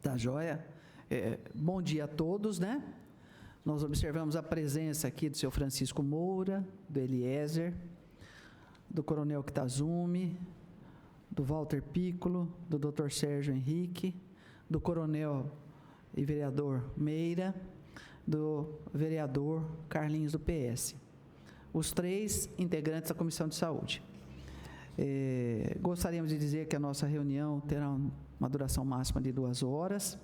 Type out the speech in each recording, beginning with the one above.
Tá joia? Bom dia a todos, né? Nós observamos a presença aqui do seu Francisco Moura, do Eliezer, do Coronel Kitazumi, do Walter Piccolo, do Dr. Sérgio Henrique, do Coronel e Vereador Meira, do Vereador Carlinhos do PS. Os três integrantes da Comissão de Saúde. Gostaríamos de dizer que a nossa reunião terá uma duração máxima de 2 horas.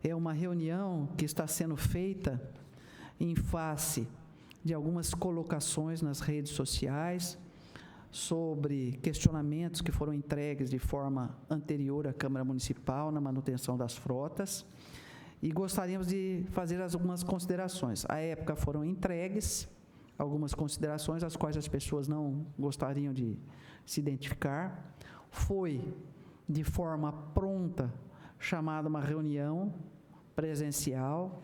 É uma reunião que está sendo feita em face de algumas colocações nas redes sociais sobre questionamentos que foram entregues de forma anterior à Câmara Municipal na manutenção das frotas, e gostaríamos de fazer algumas considerações. À época foram entregues algumas considerações, as quais as pessoas não gostariam de se identificar. Foi, de forma pronta, chamada uma reunião presencial,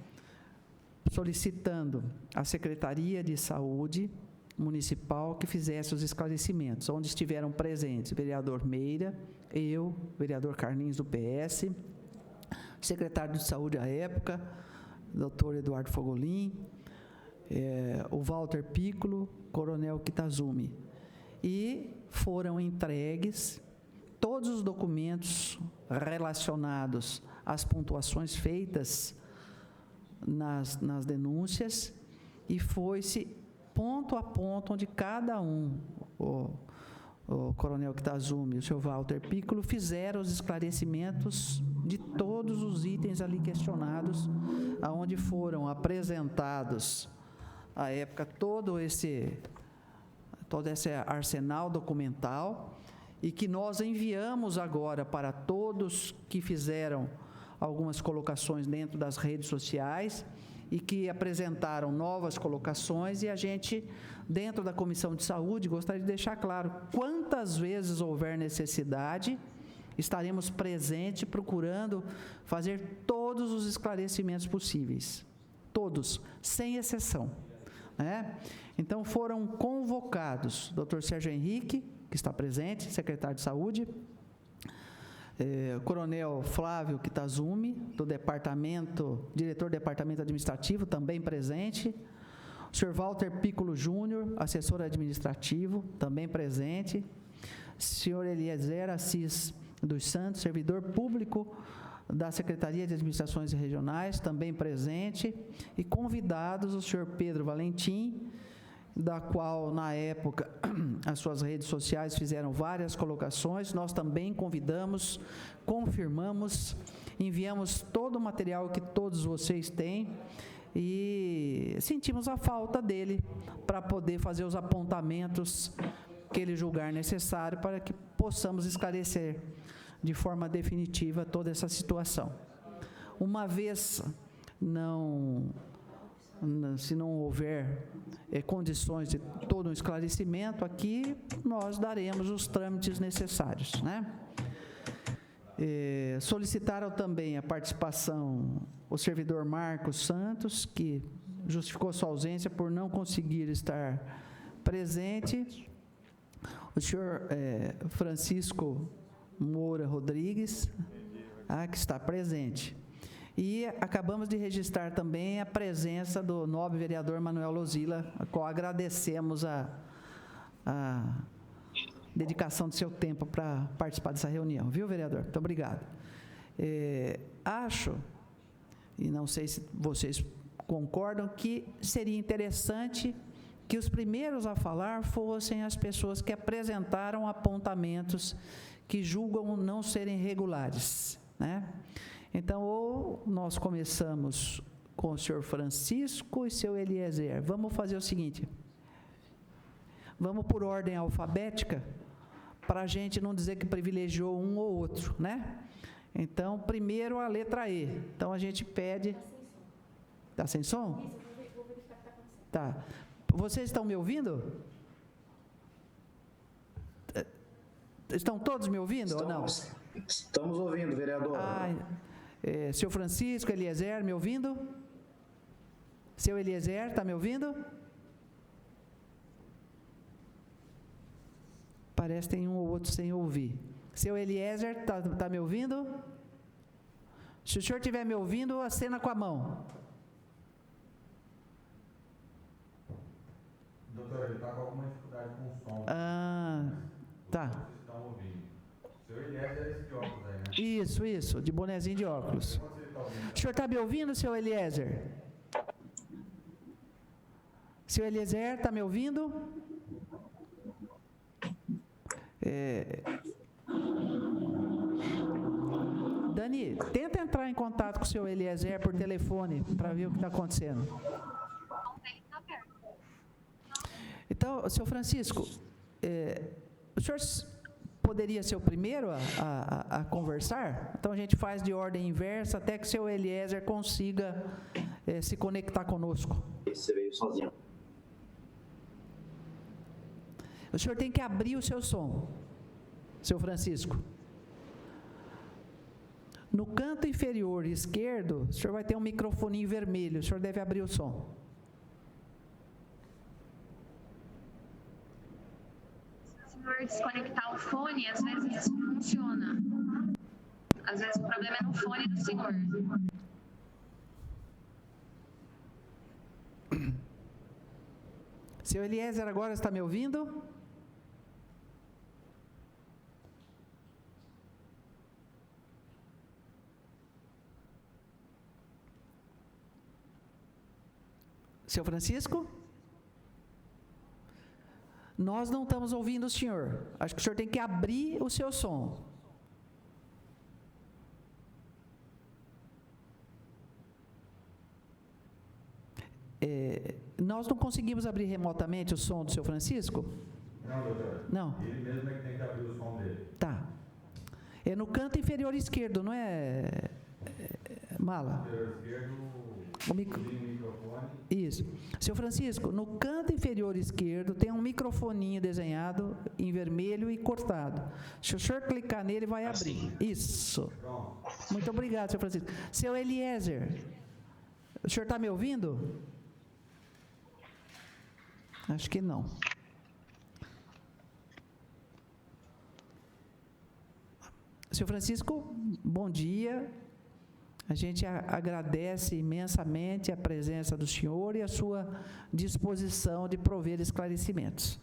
solicitando à Secretaria de Saúde Municipal que fizesse os esclarecimentos, onde estiveram presentes o vereador Meira, eu, vereador Carlinhos do PS, secretário de Saúde à época, doutor Eduardo Fogolin, o Walter Piccolo, Coronel Kitazumi. E foram entregues todos os documentos relacionados às pontuações feitas nas denúncias, e foi-se ponto a ponto onde cada um, o Coronel Kitazumi e o senhor Walter Piccolo, fizeram os esclarecimentos de todos os itens ali questionados, aonde foram apresentados, à época, todo esse arsenal documental, e que nós enviamos agora para todos que fizeram algumas colocações dentro das redes sociais e que apresentaram novas colocações, e a gente, dentro da Comissão de Saúde, gostaria de deixar claro, quantas vezes houver necessidade, estaremos presentes procurando fazer todos os esclarecimentos possíveis, todos, sem exceção, né? Então, foram convocados o Dr. Sérgio Henrique, que está presente, secretário de Saúde, Coronel Flávio Kitazumi, do diretor do Departamento Administrativo, também presente, o senhor Walter Piccolo Júnior, assessor administrativo, também presente, senhor Eliezer Assis dos Santos, servidor público da Secretaria de Administrações Regionais, também presente, e convidados o senhor Pedro Valentim, da qual, na época, as suas redes sociais fizeram várias colocações. Nós também convidamos, confirmamos, enviamos todo o material que todos vocês têm, e sentimos a falta dele para poder fazer os apontamentos que ele julgar necessário para que possamos esclarecer de forma definitiva toda essa situação. Uma vez se não houver condições de todo um esclarecimento, aqui nós daremos os trâmites necessários, né? Solicitaram também a participação o servidor Marcos Santos, que justificou sua ausência por não conseguir estar presente, o senhor Francisco Moura Rodrigues, que está presente. E acabamos de registrar também a presença do nobre vereador Manuel Lozila, a qual agradecemos a dedicação do seu tempo para participar dessa reunião. Viu, vereador? Muito obrigado. Acho, e não sei se vocês concordam, que seria interessante que os primeiros a falar fossem as pessoas que apresentaram apontamentos que julgam não serem regulares, né? Então, ou nós começamos com o senhor Francisco e seu Eliezer. Vamos fazer o seguinte, vamos por ordem alfabética, para a gente não dizer que privilegiou um ou outro, né? Então, primeiro a letra E. Então, a gente pede... Está sem som? Tá. Vocês estão me ouvindo? Estão todos me ouvindo ou não? Estamos ouvindo, vereador. Seu Francisco, Eliezer, me ouvindo? Seu Eliezer, está me ouvindo? Parece que tem um ou outro sem ouvir. Seu Eliezer, está me ouvindo? Se o senhor estiver me ouvindo, acena com a mão. Doutor, ele está com alguma dificuldade com o som. Tá. Vocês estão ouvindo. O senhor Eliezer é esse de óculos aí, né? Isso, de bonezinho de óculos. O senhor está me ouvindo, seu Eliezer? Seu Eliezer, está me ouvindo? Dani, tenta entrar em contato com o seu Eliezer por telefone para ver o que está acontecendo. Então, seu Francisco, o senhor poderia ser o primeiro a conversar? Então a gente faz de ordem inversa até que o seu Eliezer consiga se conectar conosco. Você veio sozinho. O senhor tem que abrir o seu som, seu Francisco. No canto inferior esquerdo, o senhor vai ter um microfoninho vermelho, o senhor deve abrir o som. Se o senhor desconectar o fone, às vezes isso funciona. Às vezes o problema é no fone do senhor. Seu Eliezer, agora está me ouvindo? Seu Francisco? Nós não estamos ouvindo o senhor. Acho que o senhor tem que abrir o seu som. Nós não conseguimos abrir remotamente o som do seu Francisco? Não, doutor. Não. Ele mesmo é que tem que abrir o som dele. Tá. É no canto inferior esquerdo, não é, Mala? Inferior esquerdo, O microfone. Isso. Seu Francisco, no canto inferior esquerdo tem um microfoninho desenhado em vermelho e cortado. Se o senhor clicar nele, vai abrir. Isso. Muito obrigado, seu Francisco. Seu Eliezer, o senhor está me ouvindo? Acho que não. Seu Francisco, bom dia. A gente agradece imensamente a presença do senhor e a sua disposição de prover esclarecimentos.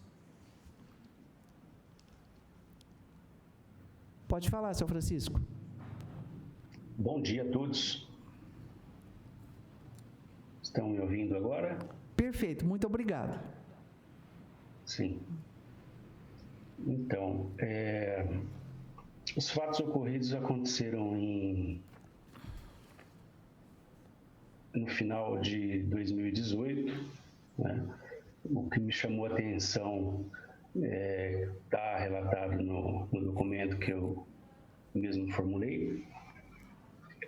Pode falar, seu Francisco. Bom dia a todos. Estão me ouvindo agora? Perfeito, muito obrigado. Sim. Então, os fatos ocorridos aconteceram no final de 2018, né? O que me chamou a atenção está relatado no documento que eu mesmo formulei,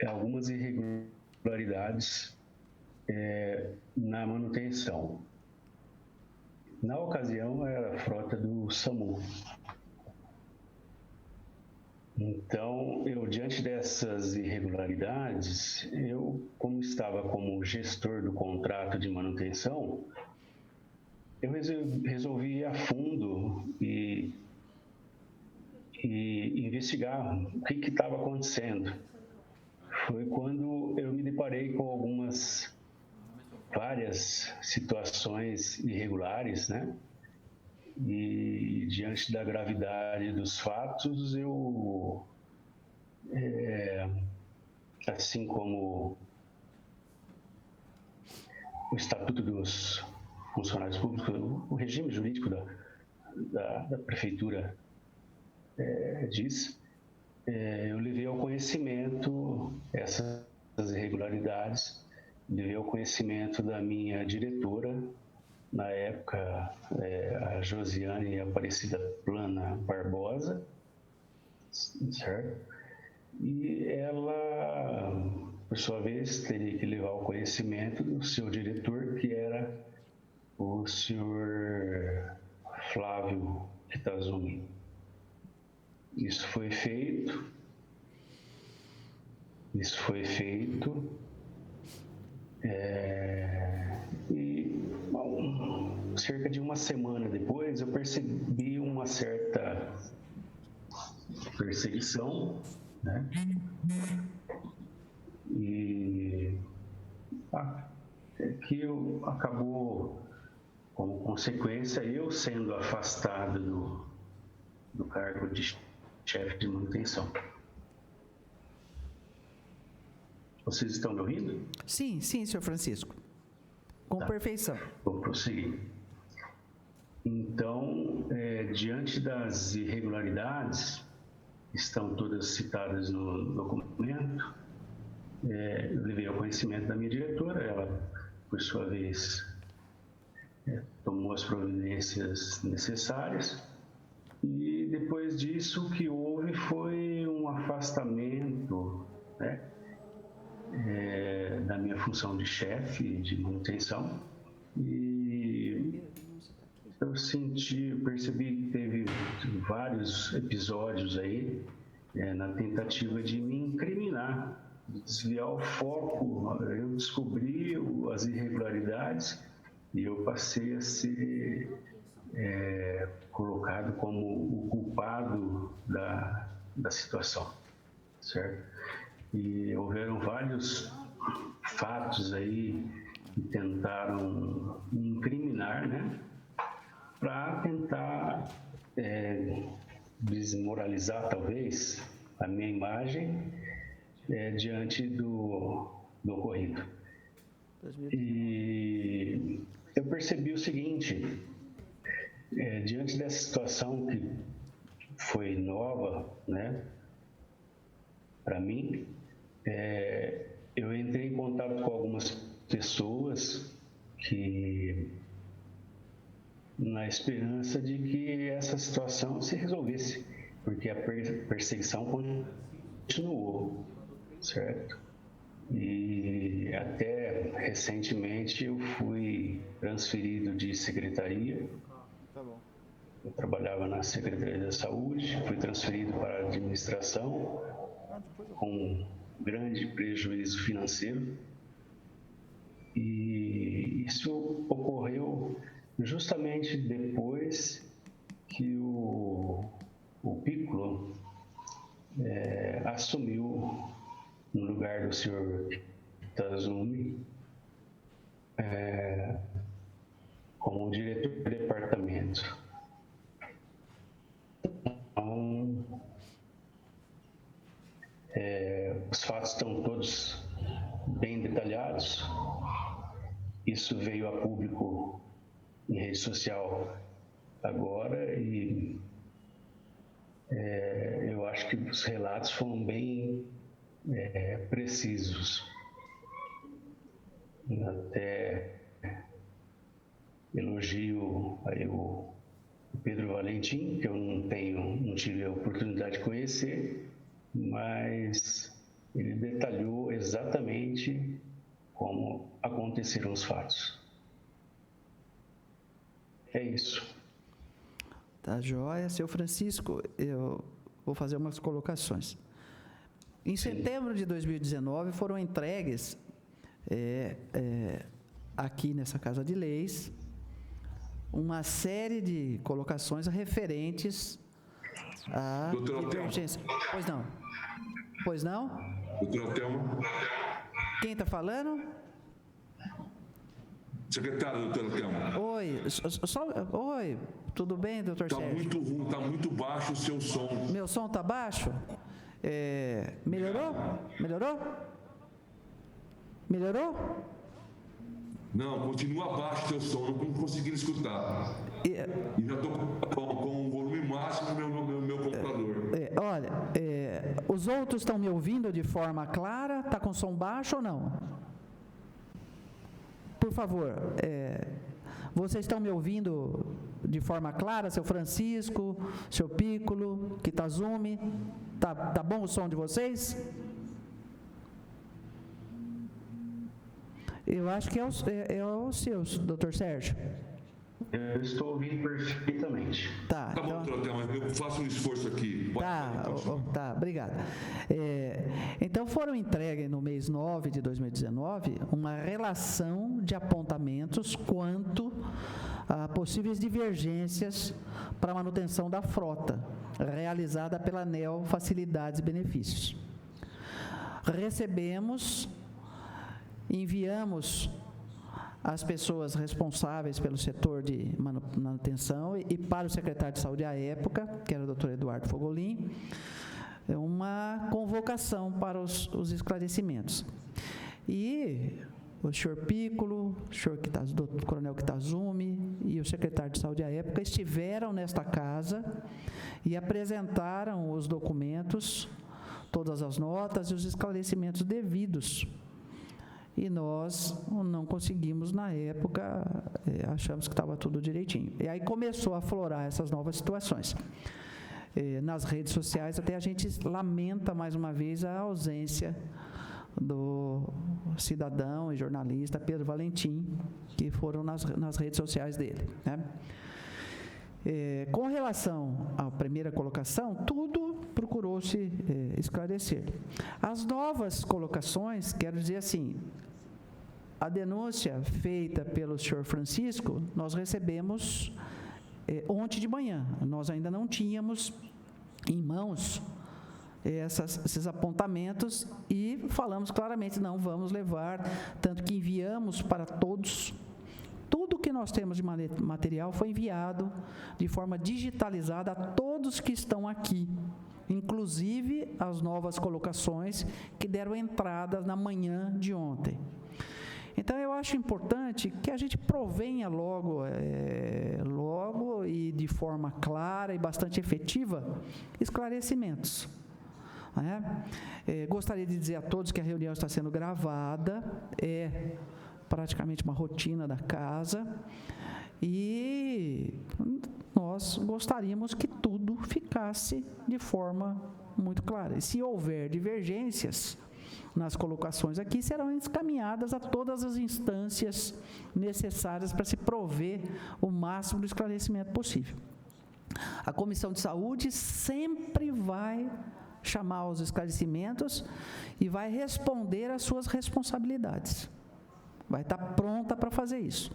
algumas irregularidades na manutenção. Na ocasião, era a frota do SAMU. Então, diante dessas irregularidades, como estava como gestor do contrato de manutenção, eu resolvi ir a fundo e investigar o que estava acontecendo. Foi quando eu me deparei com várias situações irregulares, né? E diante da gravidade dos fatos, assim como o Estatuto dos Funcionários Públicos, o regime jurídico da Prefeitura diz, eu levei ao conhecimento essas irregularidades, levei ao conhecimento da minha diretora, na época, a Josiane Aparecida Plana Barbosa, certo? E ela, por sua vez, teria que levar ao conhecimento do seu diretor, que era o senhor Flávio Kitazumi. Isso foi feito. Cerca de uma semana depois, eu percebi uma certa perseguição, né? que acabou, como consequência, eu sendo afastado do cargo de chefe de manutenção. Vocês estão me ouvindo? Sim, senhor Francisco. Com perfeição. Vou prosseguir. Então, diante das irregularidades, estão todas citadas no documento, eu levei ao conhecimento da minha diretora, ela, por sua vez, tomou as providências necessárias, e depois disso o que houve foi um afastamento, né, da minha função de chefe de manutenção, e eu percebi que teve vários episódios aí na tentativa de me incriminar, de desviar o foco. Eu descobri as irregularidades e eu passei a ser colocado como o culpado da situação, certo? E houveram vários fatos aí que tentaram me incriminar, né? Para tentar desmoralizar, talvez, a minha imagem diante do ocorrido. E eu percebi o seguinte, diante dessa situação que foi nova, né, para mim, eu entrei em contato com algumas pessoas na esperança de que essa situação se resolvesse, porque a perseguição continuou, certo? E até recentemente eu fui transferido de secretaria. Eu trabalhava na Secretaria da Saúde, fui transferido para a administração com grande prejuízo financeiro. E isso ocorreu justamente depois que o Piccolo assumiu no lugar do senhor Kitazumi como diretor do departamento. Então, os fatos estão todos bem detalhados. Isso veio a público em rede social agora e eu acho que os relatos foram bem precisos. Até elogio aí o Pedro Valentim, que eu não tive a oportunidade de conhecer, mas ele detalhou exatamente como aconteceram os fatos. É isso. Tá joia. Seu Francisco, eu vou fazer umas colocações. Em setembro de 2019 foram entregues aqui nessa Casa de Leis uma série de colocações referentes à divergência. Pois não? Pois não? Doutora Thelma. Quem está falando? Secretário, doutora Thelma. Oi, oi, tudo bem, doutor Sérgio? Está muito ruim, está muito baixo o seu som. Meu som está baixo? Melhorou? Melhorou? Melhorou? Não, continua baixo o seu som, não estou conseguindo escutar. E já estou com o volume máximo no meu computador. Olha, os outros estão me ouvindo de forma clara? Está com som baixo ou não? Por favor, vocês estão me ouvindo de forma clara, seu Francisco, seu Piccolo, Kitazumi? Tá bom o som de vocês? Eu acho que é o seu, doutor Sérgio. Eu estou ouvindo perfeitamente. Tá bom, doutor Thelma, eu faço um esforço aqui. Tá, obrigado. Então, foram entregues no mês 9 de 2019 uma relação de apontamentos quanto a possíveis divergências para a manutenção da frota, realizada pela ANEEL Facilidades e Benefícios. Enviamos as pessoas responsáveis pelo setor de manutenção e para o secretário de saúde à época, que era o Dr. Eduardo Fogolin, uma convocação para os esclarecimentos. E o senhor Piccolo, o coronel Kitazumi e o secretário de saúde à época estiveram nesta casa e apresentaram os documentos, todas as notas e os esclarecimentos devidos. E nós não conseguimos, na época, achamos que estava tudo direitinho. E aí começou a aflorar essas novas situações. Nas redes sociais, até a gente lamenta, mais uma vez, a ausência do cidadão e jornalista Pedro Valentim, que foram nas redes sociais dele, né? Com relação à primeira colocação, tudo procurou-se esclarecer. As novas colocações, quero dizer assim, a denúncia feita pelo senhor Francisco, nós recebemos ontem de manhã. Nós ainda não tínhamos em mãos esses apontamentos e falamos claramente, não vamos levar, tanto que enviamos para todos. Tudo que nós temos de material foi enviado de forma digitalizada a todos que estão aqui, inclusive as novas colocações que deram entrada na manhã de ontem. Então, eu acho importante que a gente provenha logo e de forma clara e bastante efetiva, esclarecimentos. Gostaria de dizer a todos que a reunião está sendo gravada, é praticamente uma rotina da casa, e nós gostaríamos que tudo ficasse de forma muito clara. E se houver divergências nas colocações aqui, serão encaminhadas a todas as instâncias necessárias para se prover o máximo de esclarecimento possível. A Comissão de Saúde sempre vai chamar os esclarecimentos e vai responder às suas responsabilidades. Vai estar pronta para fazer isso.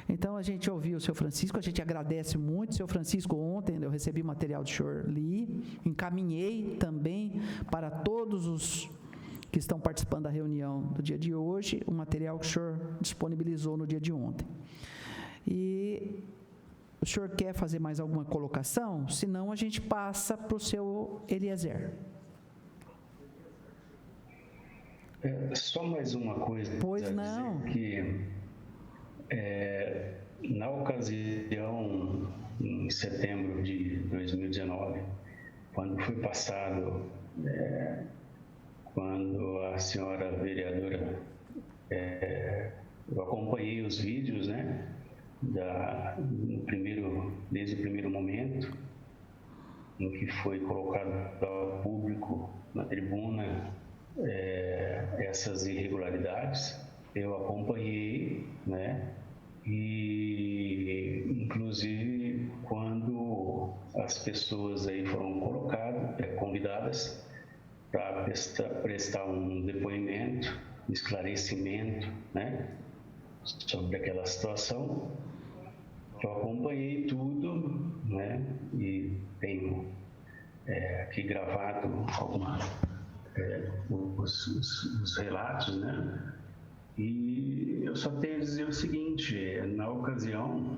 Então, a gente ouviu o senhor Francisco, a gente agradece muito. Senhor Francisco, ontem eu recebi material do senhor Li, encaminhei também para todos os que estão participando da reunião do dia de hoje, o material que o senhor disponibilizou no dia de ontem. E o senhor quer fazer mais alguma colocação? Senão, a gente passa para o seu Eliezer. Só mais uma coisa. Pois não. Que, na ocasião, em setembro de 2019, quando foi passado, quando a senhora vereadora, eu acompanhei os vídeos, né, desde o primeiro momento, em que foi colocado ao público na tribuna essas irregularidades, eu acompanhei, né, e inclusive quando as pessoas aí foram convidadas para prestar um depoimento, esclarecimento, né, sobre aquela situação, eu acompanhei tudo, né, e tenho aqui gravado os relatos, né? E eu só tenho a dizer o seguinte: na ocasião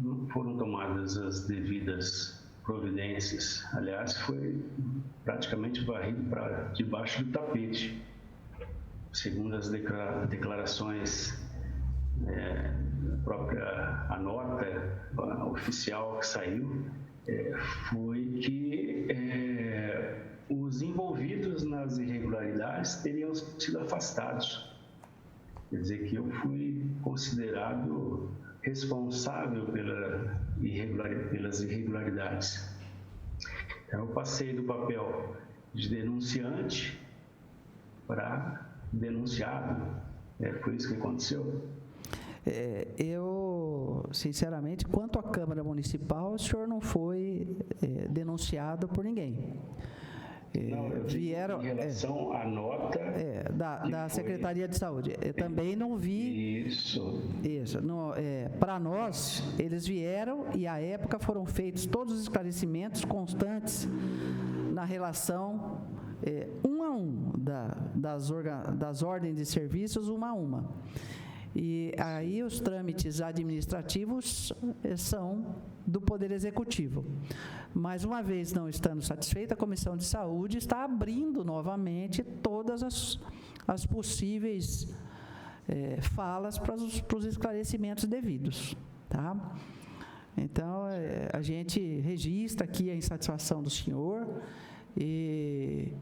não foram tomadas as devidas providências, aliás, foi praticamente varrido para debaixo do tapete, segundo as declarações, a nota oficial que saiu, foi que os envolvidos nas irregularidades teriam sido afastados. Quer dizer que eu fui considerado responsável pelas irregularidades. Então, eu passei do papel de denunciante para denunciado. Foi isso que aconteceu. Eu, sinceramente, quanto à Câmara Municipal, o senhor não foi denunciado por ninguém. Não, em relação à nota da Secretaria de Saúde. Eu também não vi. Isso. Para nós, eles vieram e, à época, foram feitos todos os esclarecimentos constantes na relação um a um das ordens de serviços, uma a uma. E aí os trâmites administrativos são do Poder Executivo. Mais uma vez, não estando satisfeita, a Comissão de Saúde está abrindo novamente todas as possíveis falas para os esclarecimentos devidos, tá? Então, a gente registra aqui a insatisfação do senhor e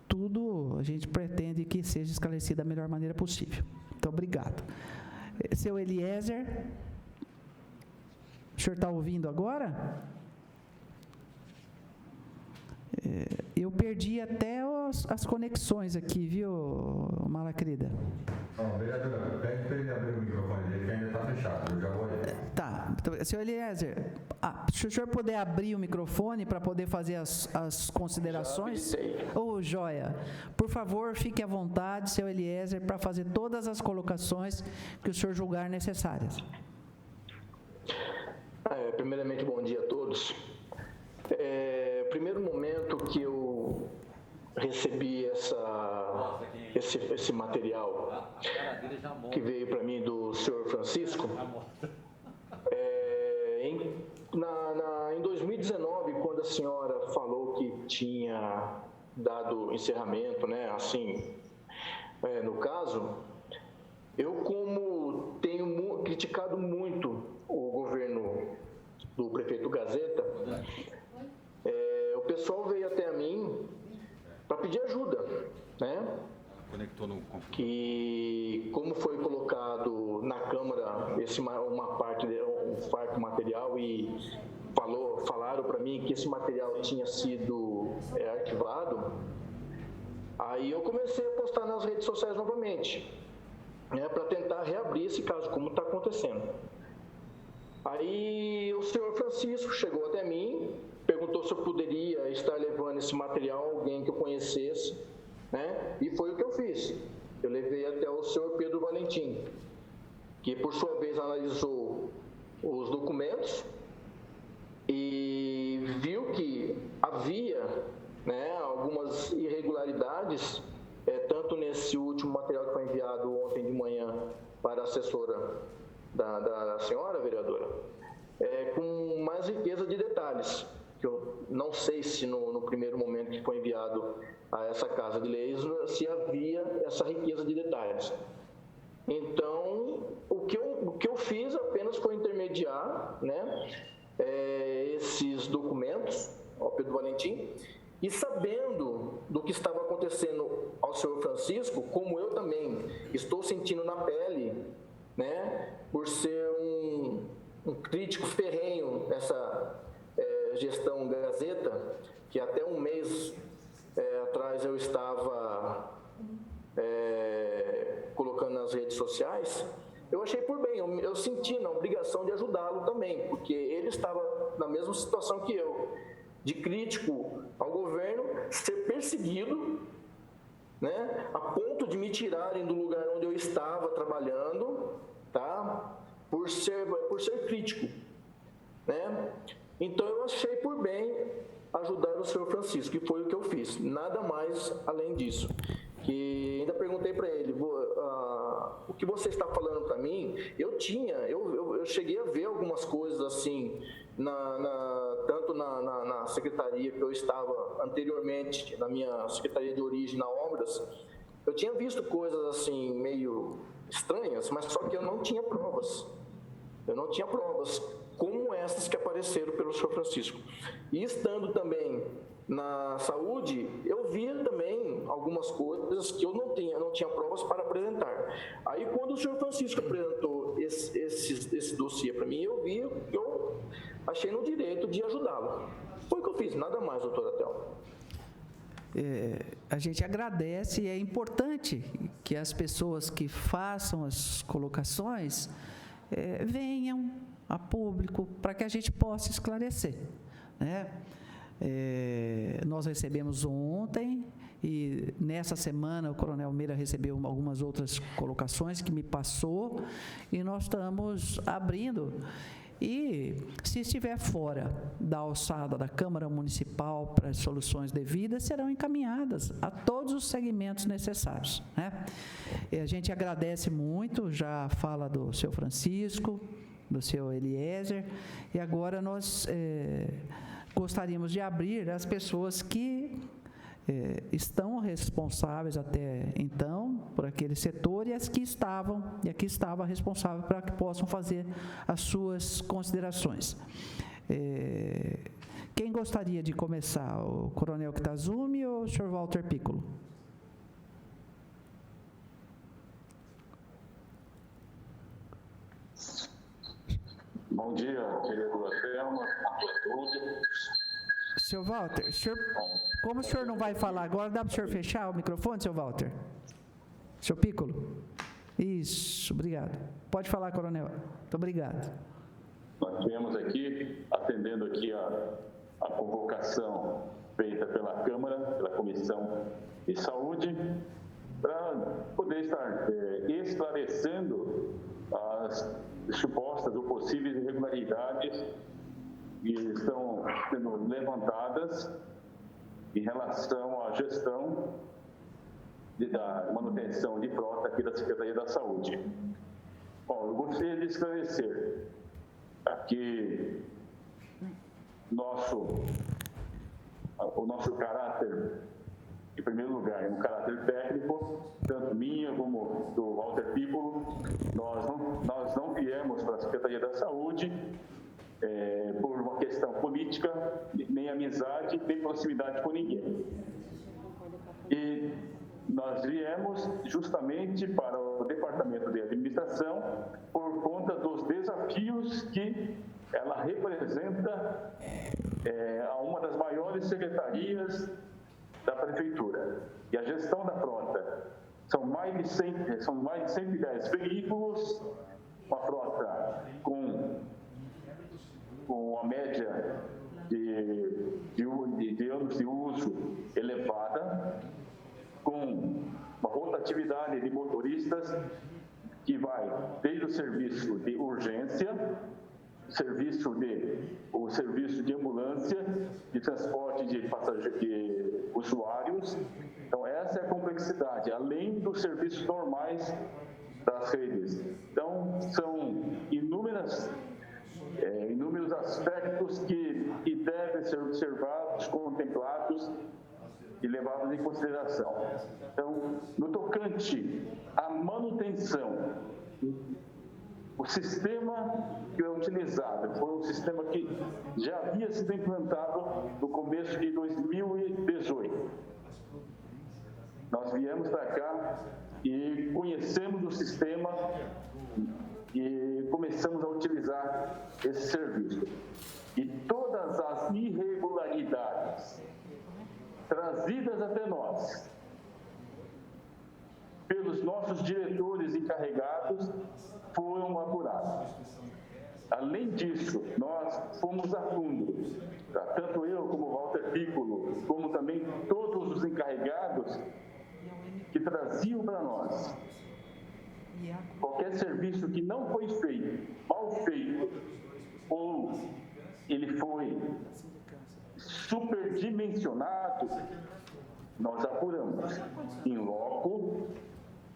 tudo a gente pretende que seja esclarecido da melhor maneira possível. Muito obrigado. Seu Eliezer, o senhor está ouvindo agora? Eu perdi até as conexões aqui, viu, Malacrida? Vereadora, pede para ele abrir o microfone dele, que ainda está fechado. Eu já vou aí. Tá. Então, senhor Eliezer, se o senhor puder abrir o microfone para poder fazer as considerações. Ô, joia. Por favor, fique à vontade, senhor Eliezer, para fazer todas as colocações que o senhor julgar necessárias. Primeiramente, bom dia a todos. Primeiro momento que eu recebi esse material que veio para mim do senhor Francisco, em 2019, quando a senhora falou que tinha dado encerramento, né, assim, no caso, eu, como tenho criticado muito o governo do prefeito Gazeta, o pessoal veio até mim para pedir ajuda, né? Conectou no computador. Que, como foi colocado na Câmara uma parte, um farto material, e falaram para mim que esse material tinha sido arquivado, aí eu comecei a postar nas redes sociais novamente, né, para tentar reabrir esse caso, como está acontecendo. Aí o senhor Francisco chegou até mim, perguntou se eu poderia estar levando esse material a alguém que eu conhecesse, né? E foi o que eu fiz. Eu levei até o senhor Pedro Valentim, que por sua vez analisou os documentos e viu que havia, né, algumas irregularidades, tanto nesse último material que foi enviado ontem de manhã para a assessora da senhora vereadora, com mais riqueza de detalhes, que eu não sei se no primeiro momento que foi enviado a essa Casa de Leis se havia essa riqueza de detalhes. Então, o que eu fiz apenas foi intermediar, né, esses documentos ao Pedro Valentim, e sabendo do que estava acontecendo ao senhor Francisco, como eu também estou sentindo na pele, né, por ser um crítico ferrenho dessa gestão Gazeta, que até um mês atrás eu estava colocando nas redes sociais, eu achei por bem, eu senti na obrigação de ajudá-lo também, porque ele estava na mesma situação que eu, de crítico ao governo, ser perseguido, né, a ponto de me tirarem do lugar onde eu estava trabalhando, tá, por ser crítico, né? Então eu achei por bem ajudar o senhor Francisco, que foi o que eu fiz, nada mais além disso. Que ainda perguntei para ele, o que você está falando para mim, eu cheguei a ver algumas coisas assim, tanto na secretaria que eu estava anteriormente, na minha secretaria de origem, na Obras, eu tinha visto coisas assim, meio estranhas, mas só que eu não tinha provas. Eu não tinha provas como essas que apareceram pelo senhor Francisco. E estando também na saúde, eu via também algumas coisas que eu não tinha provas para apresentar. Aí, quando o senhor Francisco apresentou esse dossiê para mim, eu achei no direito de ajudá-lo. Foi o que eu fiz, nada mais, doutora Thelma. A gente agradece, e é importante que as pessoas que façam as colocações venham a público para que a gente possa esclarecer, né? Nós recebemos ontem, e nessa semana o Coronel Meira recebeu algumas outras colocações que me passou, e nós estamos abrindo. E, se estiver fora da alçada da Câmara Municipal para as soluções devidas, serão encaminhadas a todos os segmentos necessários, né? E a gente agradece muito, já fala do seu Francisco, do seu Eliezer, e agora nós gostaríamos de abrir as pessoas que estão responsáveis até então por aquele setor e aqui estava responsável para que possam fazer as suas considerações. Quem gostaria de começar? O Coronel Kitazumi ou o senhor Walter Piccolo? Bom dia, vereadora Thelma, a todos. Seu Walter, como o senhor não vai falar agora, dá para o senhor fechar o microfone, seu Walter? Seu Piccolo? Isso, obrigado. Pode falar, coronel. Muito obrigado. Nós temos aqui, atendendo aqui a convocação feita pela Câmara, pela Comissão de Saúde, para poder estar esclarecendo as supostas ou possíveis irregularidades que estão sendo levantadas em relação à gestão da manutenção de frota aqui da Secretaria da Saúde. Bom, eu gostaria de esclarecer aqui o nosso caráter, em primeiro lugar, um caráter técnico, tanto minha como do Walter Piccolo. Nós não viemos para a Secretaria da Saúde por uma questão política, nem amizade, nem proximidade com ninguém. E nós viemos justamente para o Departamento de Administração por conta dos desafios que ela representa a uma das maiores secretarias da Prefeitura. E a gestão da frota são mais de 110 veículos, uma frota com a média de anos de uso elevada, com uma rotatividade de motoristas que vai desde o serviço de urgência, o serviço de ambulância, de transporte de passageiros, de usuários. Então, essa é a complexidade, além dos serviços normais das redes. Então, são inúmeros aspectos que devem ser observados, contemplados e levados em consideração. Então, no tocante à manutenção, o sistema que é utilizado foi um sistema que já havia sido implantado no começo de 2018. Nós viemos para cá e conhecemos o sistema e começamos a utilizar esse serviço. E todas as irregularidades trazidas até nós pelos nossos diretores encarregados foram apuradas. Além disso, nós fomos a fundo, tanto eu como o Walter Piccolo, como também todos os encarregados que traziam para nós qualquer serviço que não foi feito, mal feito, ou ele foi superdimensionado, nós apuramos em loco,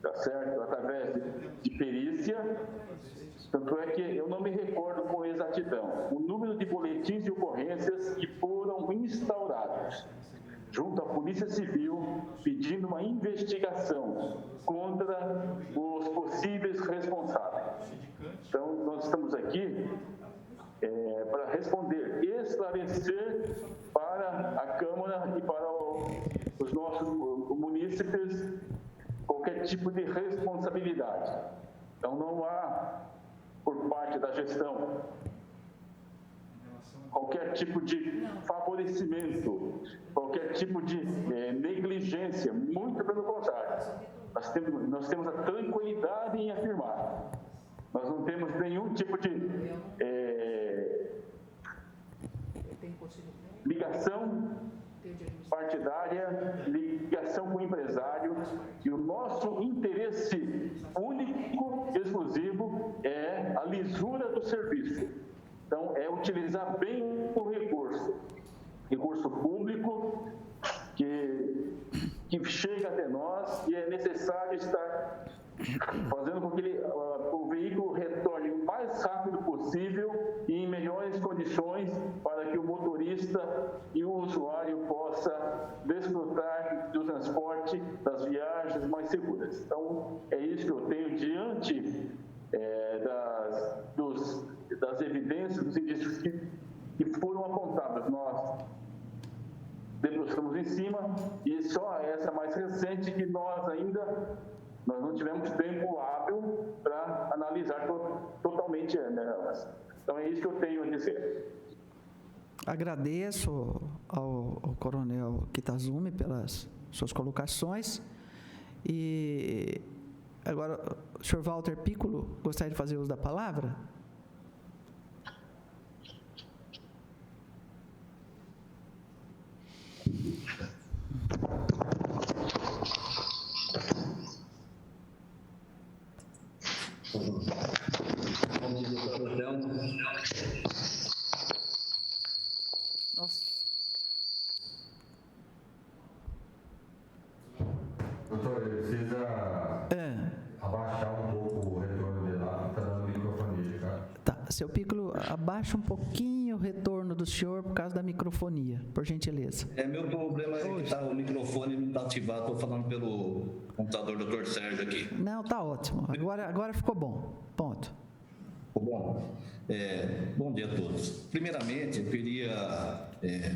tá certo? Através de perícia. Tanto é que eu não me recordo com exatidão o número de boletins de ocorrências que foram instaurados junto à Polícia Civil, pedindo uma investigação contra os possíveis responsáveis. Então, nós estamos aqui para responder, esclarecer para a Câmara e para os nossos munícipes qualquer tipo de responsabilidade. Então, não há, por parte da gestão, qualquer tipo de favorecimento, qualquer tipo de negligência, muito pelo contrário. Nós temos a tranquilidade em afirmar. Nós não temos nenhum tipo de ligação partidária, ligação com o empresário, e o nosso interesse único, exclusivo, é a lisura do serviço. Então, é utilizar bem o recurso público que chega até nós, e é necessário estar fazendo com que o veículo retorne o mais rápido possível e em melhores condições para que o motorista e o usuário possa desfrutar do transporte, das viagens mais seguras. Então, é isso que eu tenho diante das evidências, dos indícios que foram apontados. Nós debruçamos em cima, e só essa mais recente que nós não tivemos tempo hábil para analisar totalmente elas. Então é isso que eu tenho a dizer. Agradeço ao Coronel Kitazumi pelas suas colocações. E agora, o senhor Walter Piccolo gostaria de fazer uso da palavra? Doutor, ele precisa abaixar um pouco o retorno dele lá, que está dando microfonia, cara. Tá, seu Piccolo, abaixa um pouquinho o retorno do senhor por causa da microfonia, por gentileza. Meu problema é que o microfone não está ativado, estou falando pelo computador do Dr. Sérgio aqui. Não, tá ótimo. Agora ficou bom. Ponto. Ficou bom? Bom dia a todos. Primeiramente, eu queria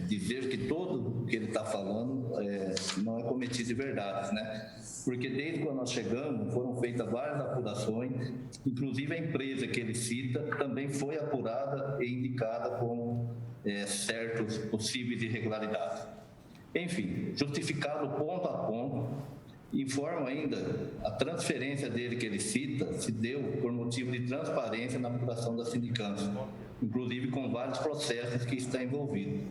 dizer que tudo que ele está falando não é cometido de verdade, né? Porque desde quando nós chegamos, foram feitas várias apurações, inclusive a empresa que ele cita também foi apurada e indicada com certos possíveis irregularidades. Enfim, justificado ponto a ponto, informa ainda a transferência dele que ele cita se deu por motivo de transparência na apuração da sindicância, inclusive com vários processos que está envolvido.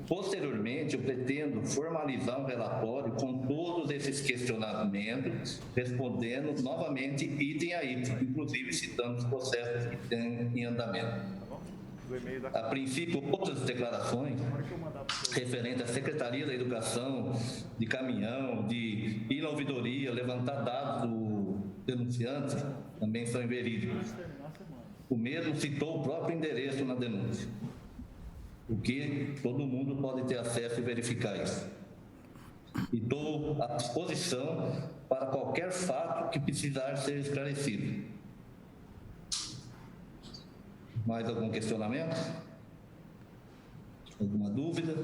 Posteriormente, eu pretendo formalizar um relatório com todos esses questionamentos, respondendo novamente item a item, inclusive citando os processos que têm em andamento. A princípio, outras declarações referentes à Secretaria da Educação, de caminhão, de ir na ouvidoria, levantar dados do denunciante, também são inverídicos. O mesmo citou o próprio endereço na denúncia, o que todo mundo pode ter acesso e verificar isso. E estou à disposição para qualquer fato que precisar ser esclarecido. Mais algum questionamento? Alguma dúvida?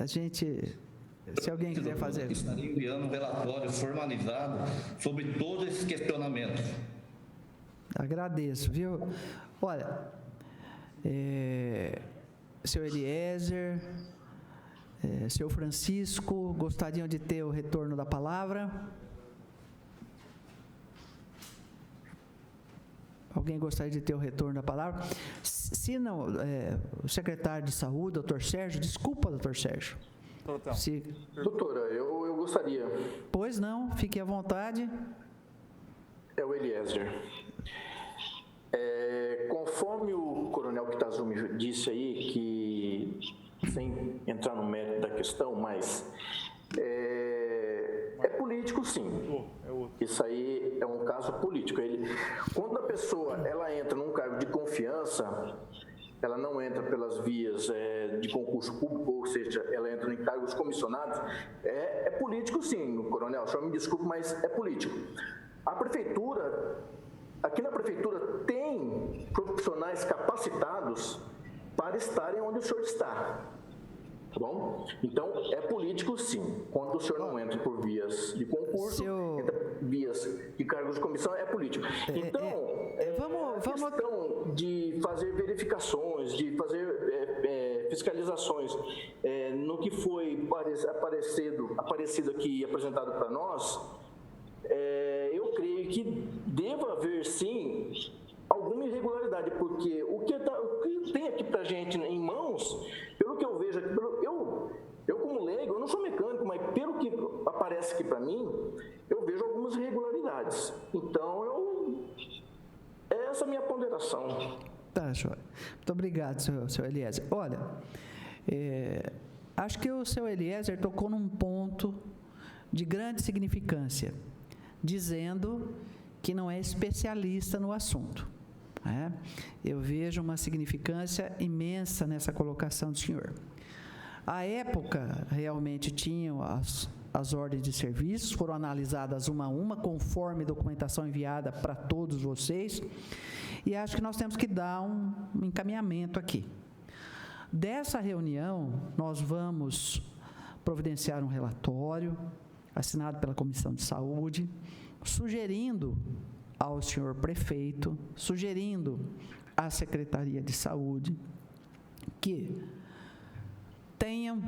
Se alguém quiser fazer... Estaria enviando um relatório formalizado sobre todos esses questionamentos. Agradeço, viu? Olha, seu Eliezer, seu Francisco, gostariam de ter o retorno da palavra? Alguém gostaria de ter o retorno da palavra? Se não, o secretário de Saúde, doutor Sérgio, desculpa, doutor Sérgio. Doutora, eu gostaria. Pois não, fique à vontade. É o Eliezer. Conforme o coronel Kitazumi disse aí, que, sem entrar no mérito da questão, mas é político, sim. Isso aí é um caso político. Quando a pessoa ela entra num cargo de confiança, ela não entra pelas vias de concurso público, ou seja, ela entra em cargos comissionados, é político, sim, coronel. O senhor me desculpe, mas é político. A prefeitura, aqui na prefeitura, tem profissionais capacitados para estarem onde o senhor está. Tá bom? Então, é político, sim. Quando o senhor não entra por vias de concurso, entra por vias de cargos de comissão, é político. Então, a questão de fazer verificações, de fazer fiscalizações no que foi aparecido aqui e apresentado para nós, eu creio que deva haver, sim, alguma irregularidade, porque o que tem aqui para a gente em mãos, pelo que eu vejo aqui, eu como leigo, eu não sou mecânico, mas pelo que aparece aqui para mim, eu vejo algumas irregularidades. Então, essa é a minha ponderação. Tá, joia. Muito obrigado, seu Eliezer. Olha, acho que o seu Eliezer tocou num ponto de grande significância, dizendo que não é especialista no assunto. Eu vejo uma significância imensa nessa colocação do senhor. À época, realmente tinham as ordens de serviços, foram analisadas uma a uma, conforme documentação enviada para todos vocês, e acho que nós temos que dar um encaminhamento aqui. Dessa reunião, nós vamos providenciar um relatório, assinado pela Comissão de Saúde, sugerindo ao senhor prefeito, sugerindo à Secretaria de Saúde, que tenham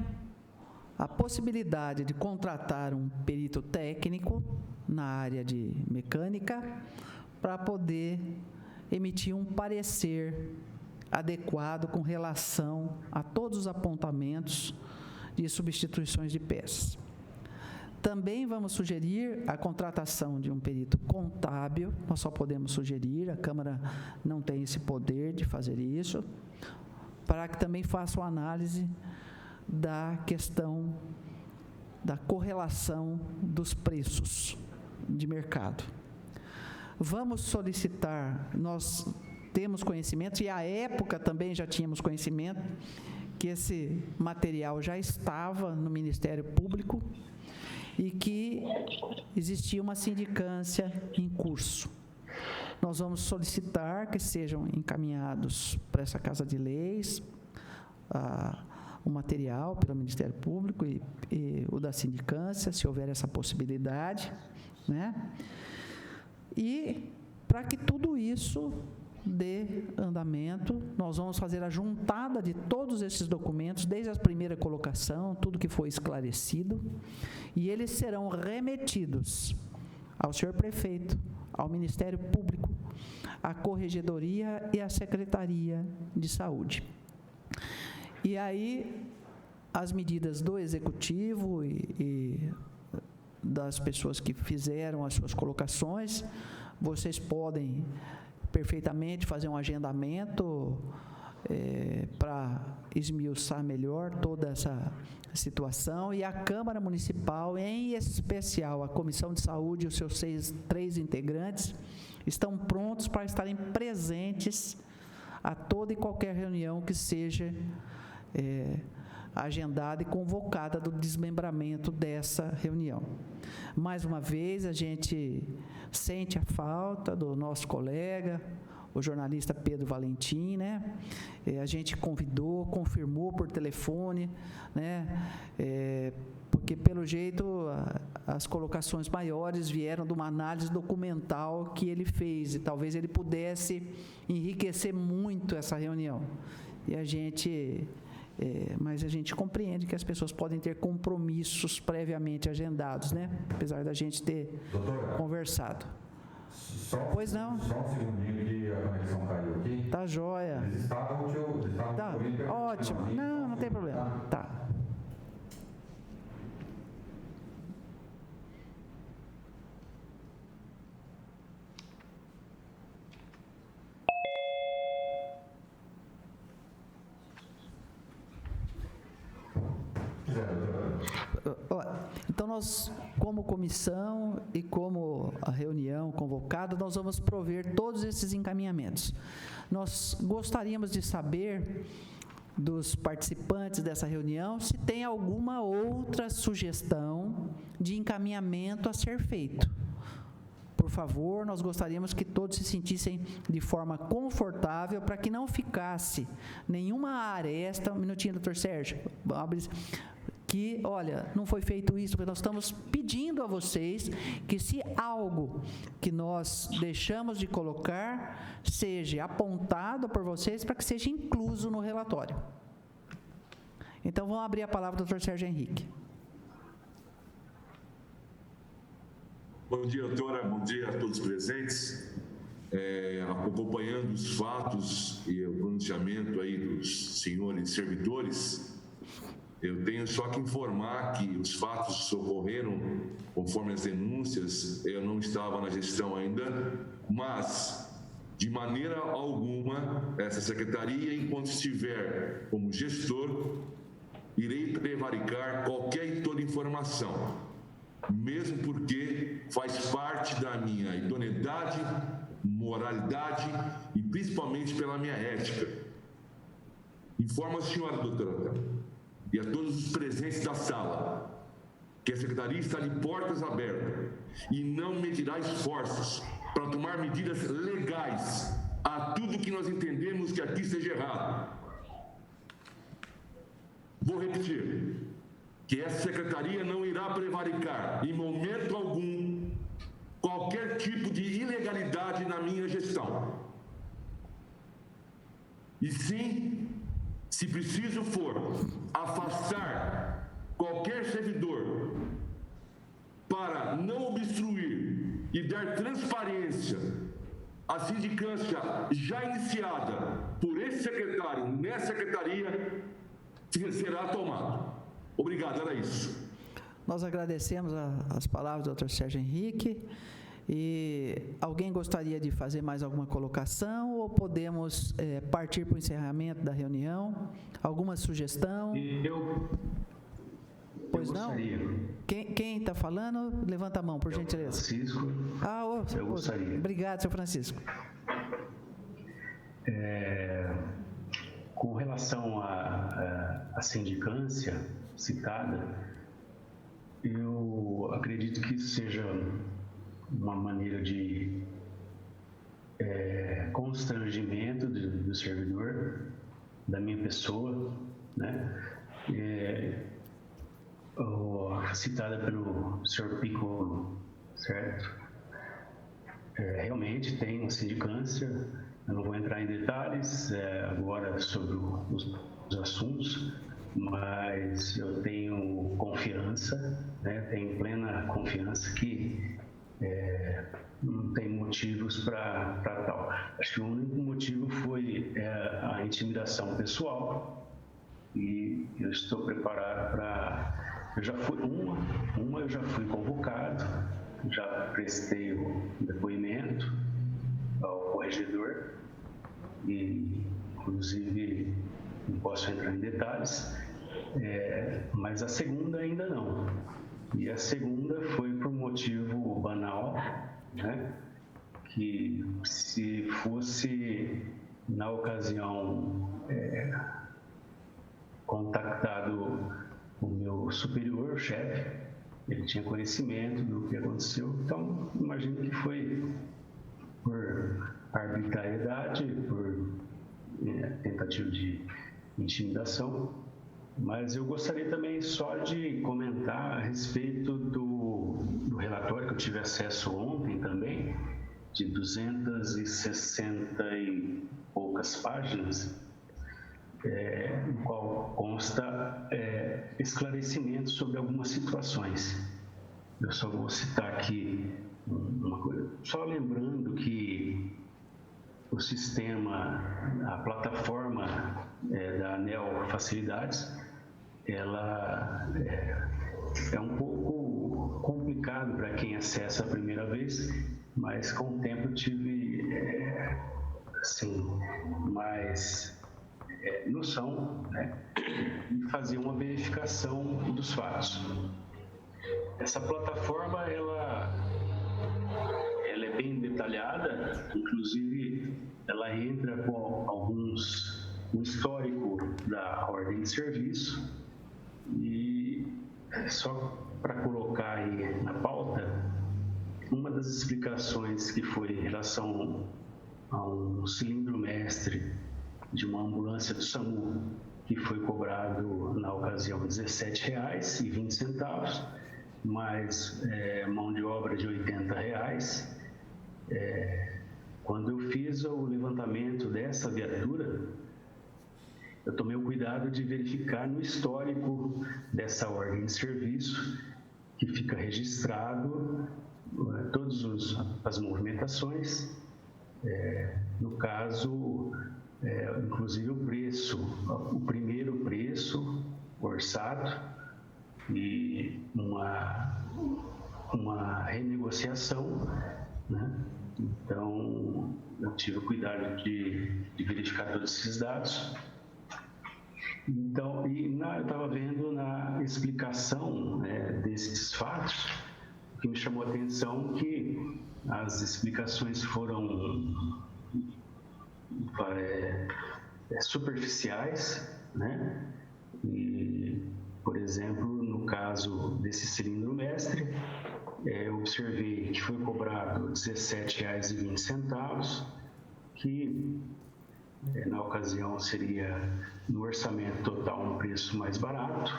a possibilidade de contratar um perito técnico na área de mecânica para poder emitir um parecer adequado com relação a todos os apontamentos de substituições de peças. Também vamos sugerir a contratação de um perito contábil, nós só podemos sugerir, a Câmara não tem esse poder de fazer isso, para que também faça uma análise da questão da correlação dos preços de mercado. Vamos solicitar, nós temos conhecimento, e à época também já tínhamos conhecimento, que esse material já estava no Ministério Público e que existia uma sindicância em curso. Nós vamos solicitar que sejam encaminhados para essa Casa de Leis o material pelo Ministério Público e o da sindicância, se houver essa possibilidade, né? E para que tudo isso dê andamento, nós vamos fazer a juntada de todos esses documentos, desde a primeira colocação, tudo que foi esclarecido, e eles serão remetidos ao senhor prefeito, ao Ministério Público, à Corregedoria e à Secretaria de Saúde. E aí, as medidas do Executivo e das pessoas que fizeram as suas colocações, vocês podem perfeitamente fazer um agendamento para esmiuçar melhor toda essa situação, e a Câmara Municipal, em especial a Comissão de Saúde e os seus 3 integrantes, estão prontos para estarem presentes a toda e qualquer reunião que seja agendada e convocada do desmembramento dessa reunião. Mais uma vez, a gente sente a falta do nosso colega, o jornalista Pedro Valentim, né? A gente convidou, confirmou por telefone, né? Porque, pelo jeito, as colocações maiores vieram de uma análise documental que ele fez, e talvez ele pudesse enriquecer muito essa reunião. E a gente... mas a gente compreende que as pessoas podem ter compromissos previamente agendados, né? Apesar da gente ter conversado. Pois não? Só um segundinho que a conexão caiu aqui. Tá jóia. Eles estavam tá, ótimo. Não tem problema. Tá. Então, nós, como comissão e como a reunião convocada, nós vamos prover todos esses encaminhamentos. Nós gostaríamos de saber dos participantes dessa reunião se tem alguma outra sugestão de encaminhamento a ser feito. Por favor, nós gostaríamos que todos se sentissem de forma confortável para que não ficasse nenhuma aresta. Um minutinho, doutor Sérgio. Que, olha, não foi feito isso, porque nós estamos pedindo a vocês que, se algo que nós deixamos de colocar, seja apontado por vocês para que seja incluso no relatório. Então, vamos abrir a palavra ao doutor Sérgio Henrique. Bom dia, doutora. Bom dia a todos presentes. Acompanhando os fatos e o pronunciamento aí dos senhores servidores, eu tenho só que informar que os fatos ocorreram conforme as denúncias. Eu não estava na gestão ainda, mas De maneira alguma, essa secretaria, enquanto estiver como gestor, irei prevaricar qualquer e toda informação, mesmo porque faz parte da minha idoneidade, moralidade e principalmente pela minha ética. Informo a senhora, doutora, e a todos os presentes da sala, que a secretaria está de portas abertas e não medirá esforços para tomar medidas legais a tudo que nós entendemos que aqui esteja errado. Vou repetir, que essa secretaria não irá prevaricar, em momento algum, qualquer tipo de ilegalidade na minha gestão. E sim, se preciso for, afastar qualquer servidor para não obstruir e dar transparência à sindicância já iniciada por esse secretário nessa secretaria, será tomado. Obrigado, era isso. Nós agradecemos as palavras do Dr. Sérgio Henrique. E alguém gostaria de fazer mais alguma colocação ou podemos partir para o encerramento da reunião? Alguma sugestão? Pois não? Quem está falando? Levanta a mão, por gentileza. Francisco. Eu gostaria. Obrigado, senhor Francisco. Com relação à sindicância citada, eu acredito que isso seja uma maneira de constrangimento do servidor, da minha pessoa, né? Citada pelo senhor Piccolo, certo? Realmente tem uma sindicância, eu não vou entrar em detalhes agora sobre os assuntos, mas eu tenho confiança, né? Tenho plena confiança que não tem motivos para tal. Acho que o único motivo foi a intimidação pessoal, e eu estou preparado para... Eu já fui eu já fui convocado, já prestei o depoimento ao corregedor e, inclusive, não posso entrar em detalhes, mas a segunda ainda não. E a segunda foi por motivo banal, né? Que se fosse, na ocasião, contactado o meu superior, o chefe, ele tinha conhecimento do que aconteceu, então imagino que foi por arbitrariedade, por tentativa de intimidação. Mas eu gostaria também só de comentar a respeito do relatório que eu tive acesso ontem também, de 260 e poucas páginas, no qual consta esclarecimentos sobre algumas situações. Eu só vou citar aqui uma coisa, só lembrando que o sistema, a plataforma da ANEEL Facilidades, ela é um pouco complicado para quem acessa a primeira vez, mas com o tempo eu tive assim, mais noção, né, de fazer uma verificação dos fatos. Essa plataforma ela é bem detalhada, inclusive ela entra com um histórico da ordem de serviço, e só para colocar aí na pauta, uma das explicações que foi em relação a um cilindro mestre de uma ambulância do SAMU, que foi cobrado na ocasião R$ 17,20, mais mão de obra de R$ 80. Quando eu fiz o levantamento dessa viatura, eu tomei o cuidado de verificar no histórico dessa ordem de serviço, que fica registrado todas as movimentações, no caso, inclusive o preço, o primeiro preço orçado e uma renegociação, né? Então, eu tive o cuidado de verificar todos esses dados. Então, eu estava vendo na explicação desses fatos, que me chamou a atenção que as explicações foram superficiais, né? E, por exemplo, no caso desse cilindro mestre, eu observei que foi cobrado R$ 17,20, que na ocasião seria no orçamento total um preço mais barato,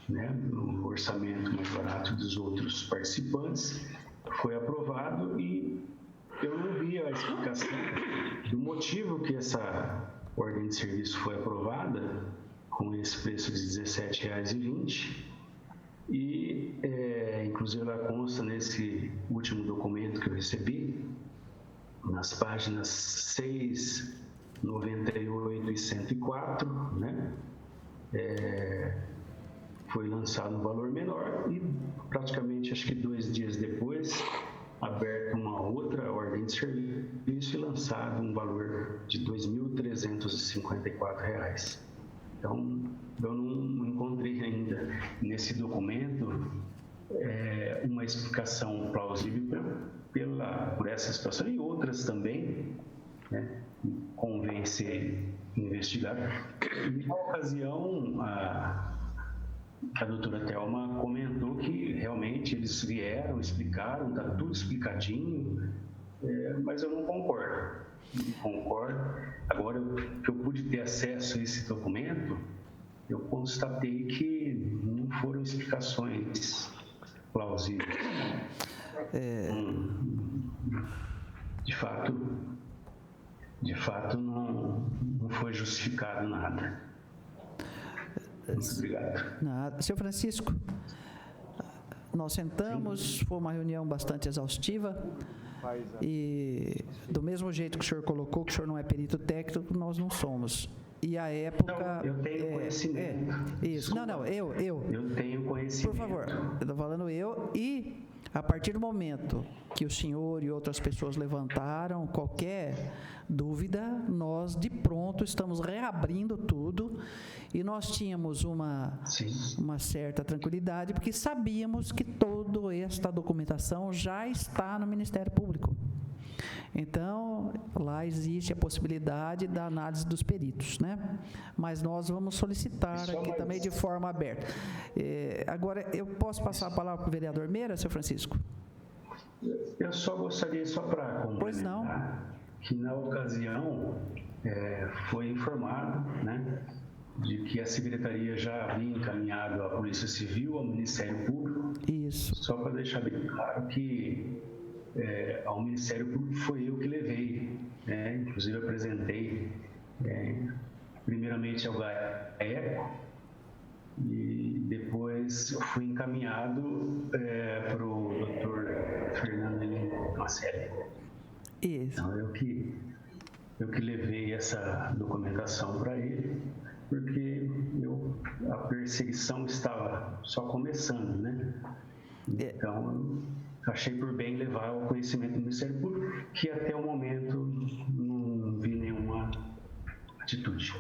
né? No orçamento mais barato dos outros participantes. Foi aprovado e eu não vi a explicação do motivo que essa ordem de serviço foi aprovada com esse preço de R$ 17,20 e, inclusive, ela consta nesse último documento que eu recebi, nas páginas 6, 98 e 104, né? Foi lançado um valor menor e praticamente, acho que 2 dias depois, aberta uma outra ordem de serviço e lançado um valor de R$ 2.354. Então, eu não encontrei ainda nesse documento uma explicação plausível por essa situação e outras também, né? Convém ser investigado. E, na ocasião, a doutora Thelma comentou que realmente eles vieram, explicaram, está tudo explicadinho, mas eu não concordo. Não concordo. Agora, que eu pude ter acesso a esse documento, eu constatei que não foram explicações plausíveis. De fato não foi justificado nada. Muito obrigado. Nada. Senhor Francisco, nós sentamos, foi uma reunião bastante exaustiva e do mesmo jeito que o senhor colocou que o senhor não é perito técnico, nós não somos. E a época... Não, eu tenho conhecimento. Isso. Não, eu. Eu tenho conhecimento. Por favor, eu estou falando eu e... A partir do momento que o senhor e outras pessoas levantaram qualquer dúvida, nós de pronto estamos reabrindo tudo e nós tínhamos uma certa tranquilidade porque sabíamos que toda esta documentação já está no Ministério Público. Então, lá existe a possibilidade da análise dos peritos, né? Mas nós vamos solicitar aqui também de forma aberta. Agora, eu posso passar a palavra para o vereador Meira, senhor Francisco? Eu só gostaria, para complementar, pois não, que na ocasião foi informado, né, de que a Secretaria já havia encaminhado à Polícia Civil, ao Ministério Público. Isso. Só para deixar bem claro que ao Ministério Público foi eu que levei, né? Inclusive apresentei primeiramente ao GAECO e depois eu fui encaminhado para o Dr. Fernando Macelli. Isso. Então eu que levei essa documentação para ele, porque a perseguição estava só começando, né? Então achei por bem levar ao conhecimento do Ministério Público, que até o momento não vi nenhuma atitude.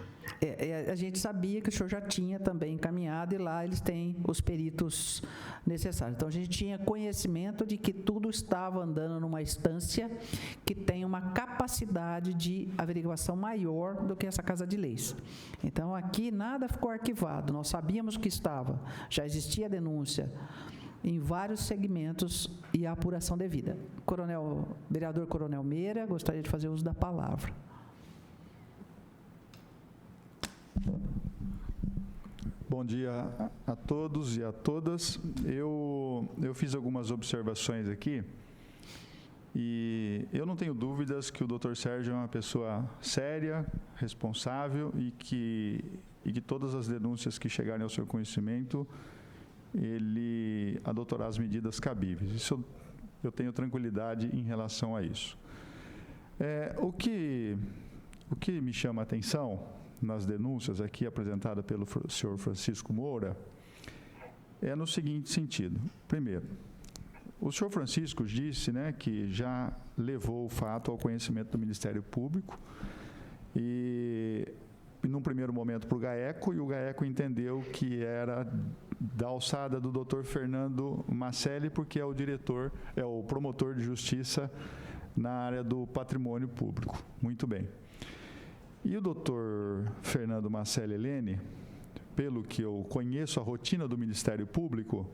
A gente sabia que o senhor já tinha também encaminhado e lá eles têm os peritos necessários. Então, a gente tinha conhecimento de que tudo estava andando numa instância que tem uma capacidade de averiguação maior do que essa Casa de Leis. Então, aqui nada ficou arquivado, nós sabíamos que estava, já existia denúncia em vários segmentos e a apuração devida. Vereador Coronel Meira, gostaria de fazer uso da palavra. Bom dia a todos e a todas. Eu fiz algumas observações aqui e eu não tenho dúvidas que o Dr. Sérgio é uma pessoa séria, responsável e que todas as denúncias que chegarem ao seu conhecimento ele adotará as medidas cabíveis. Isso eu tenho tranquilidade em relação a isso. O que me chama a atenção nas denúncias aqui apresentadas pelo senhor Francisco Moura é no seguinte sentido. Primeiro, o senhor Francisco disse, né, que já levou o fato ao conhecimento do Ministério Público e num primeiro momento para o GAECO, e o GAECO entendeu que era da alçada do Dr. Fernando Macelli, porque é o promotor de justiça na área do patrimônio público. Muito bem. E o Dr. Fernando Macelli Helene, pelo que eu conheço a rotina do Ministério Público,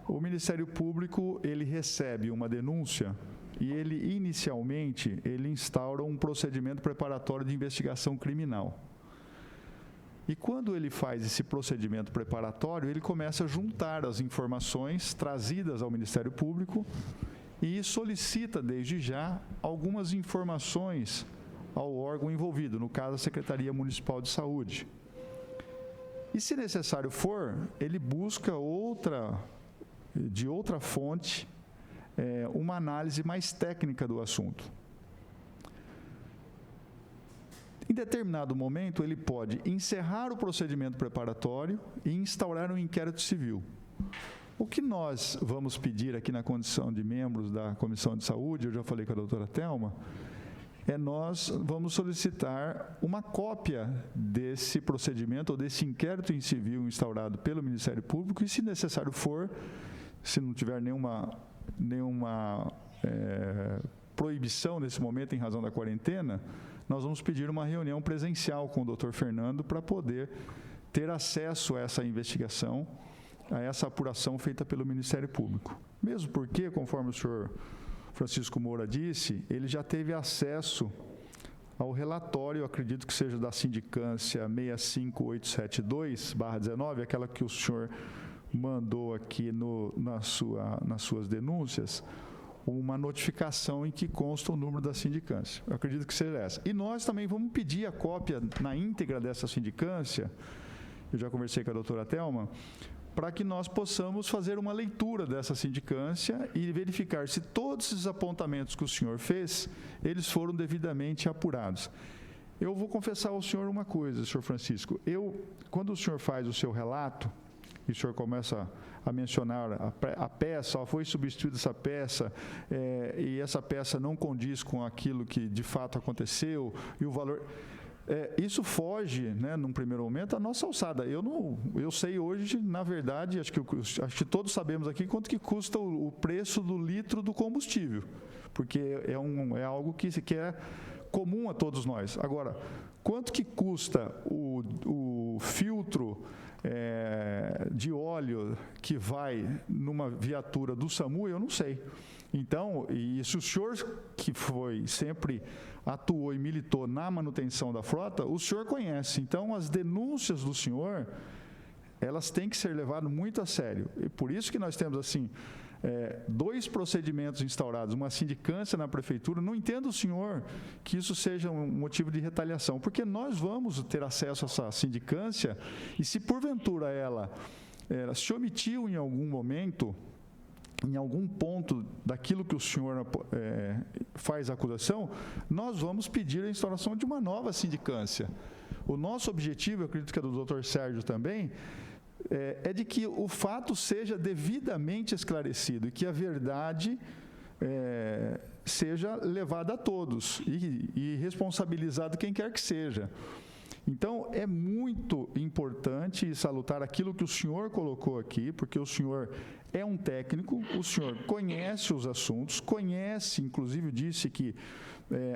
o Ministério Público ele recebe uma denúncia e inicialmente instaura um procedimento preparatório de investigação criminal. E quando ele faz esse procedimento preparatório, ele começa a juntar as informações trazidas ao Ministério Público e solicita, desde já, algumas informações ao órgão envolvido, no caso, a Secretaria Municipal de Saúde. E, se necessário for, ele busca de outra fonte, uma análise mais técnica do assunto. Em determinado momento, ele pode encerrar o procedimento preparatório e instaurar um inquérito civil. O que nós vamos pedir aqui na condição de membros da Comissão de Saúde, eu já falei com a doutora Thelma, nós vamos solicitar uma cópia desse procedimento ou desse inquérito em civil instaurado pelo Ministério Público e, se necessário for, se não tiver nenhuma proibição nesse momento em razão da quarentena, nós vamos pedir uma reunião presencial com o Dr. Fernando para poder ter acesso a essa investigação, a essa apuração feita pelo Ministério Público. Mesmo porque, conforme o senhor Francisco Moura disse, ele já teve acesso ao relatório, eu acredito que seja da sindicância 65872/19, aquela que o senhor mandou aqui nas suas denúncias, uma notificação em que consta o número da sindicância. Eu acredito que seja essa. E nós também vamos pedir a cópia na íntegra dessa sindicância, eu já conversei com a doutora Thelma, para que nós possamos fazer uma leitura dessa sindicância e verificar se todos esses apontamentos que o senhor fez, eles foram devidamente apurados. Eu vou confessar ao senhor uma coisa, senhor Francisco. Quando o senhor faz o seu relato, e o senhor começa a mencionar a peça, foi substituída essa peça, e essa peça não condiz com aquilo que de fato aconteceu, e o valor... isso foge, né, num primeiro momento, à nossa alçada. Eu sei hoje, na verdade, acho que todos sabemos aqui quanto que custa o preço do litro do combustível, porque é algo que é comum a todos nós. Agora, quanto que custa o filtro de óleo que vai numa viatura do SAMU, eu não sei. Então, e se o senhor que sempre atuou e militou na manutenção da frota, o senhor conhece. Então, as denúncias do senhor, elas têm que ser levadas muito a sério. E por isso que nós temos, assim, 2 procedimentos instaurados, uma sindicância na prefeitura. Não entendo o senhor que isso seja um motivo de retaliação, porque nós vamos ter acesso a essa sindicância e, se porventura ela se omitiu em algum momento, em algum ponto daquilo que o senhor faz a acusação, nós vamos pedir a instauração de uma nova sindicância. O nosso objetivo, eu acredito que é do Dr. Sérgio também, é de que o fato seja devidamente esclarecido e que a verdade seja levada a todos e responsabilizado quem quer que seja. Então, é muito importante e salutar aquilo que o senhor colocou aqui, porque o senhor é um técnico, o senhor conhece os assuntos, inclusive disse que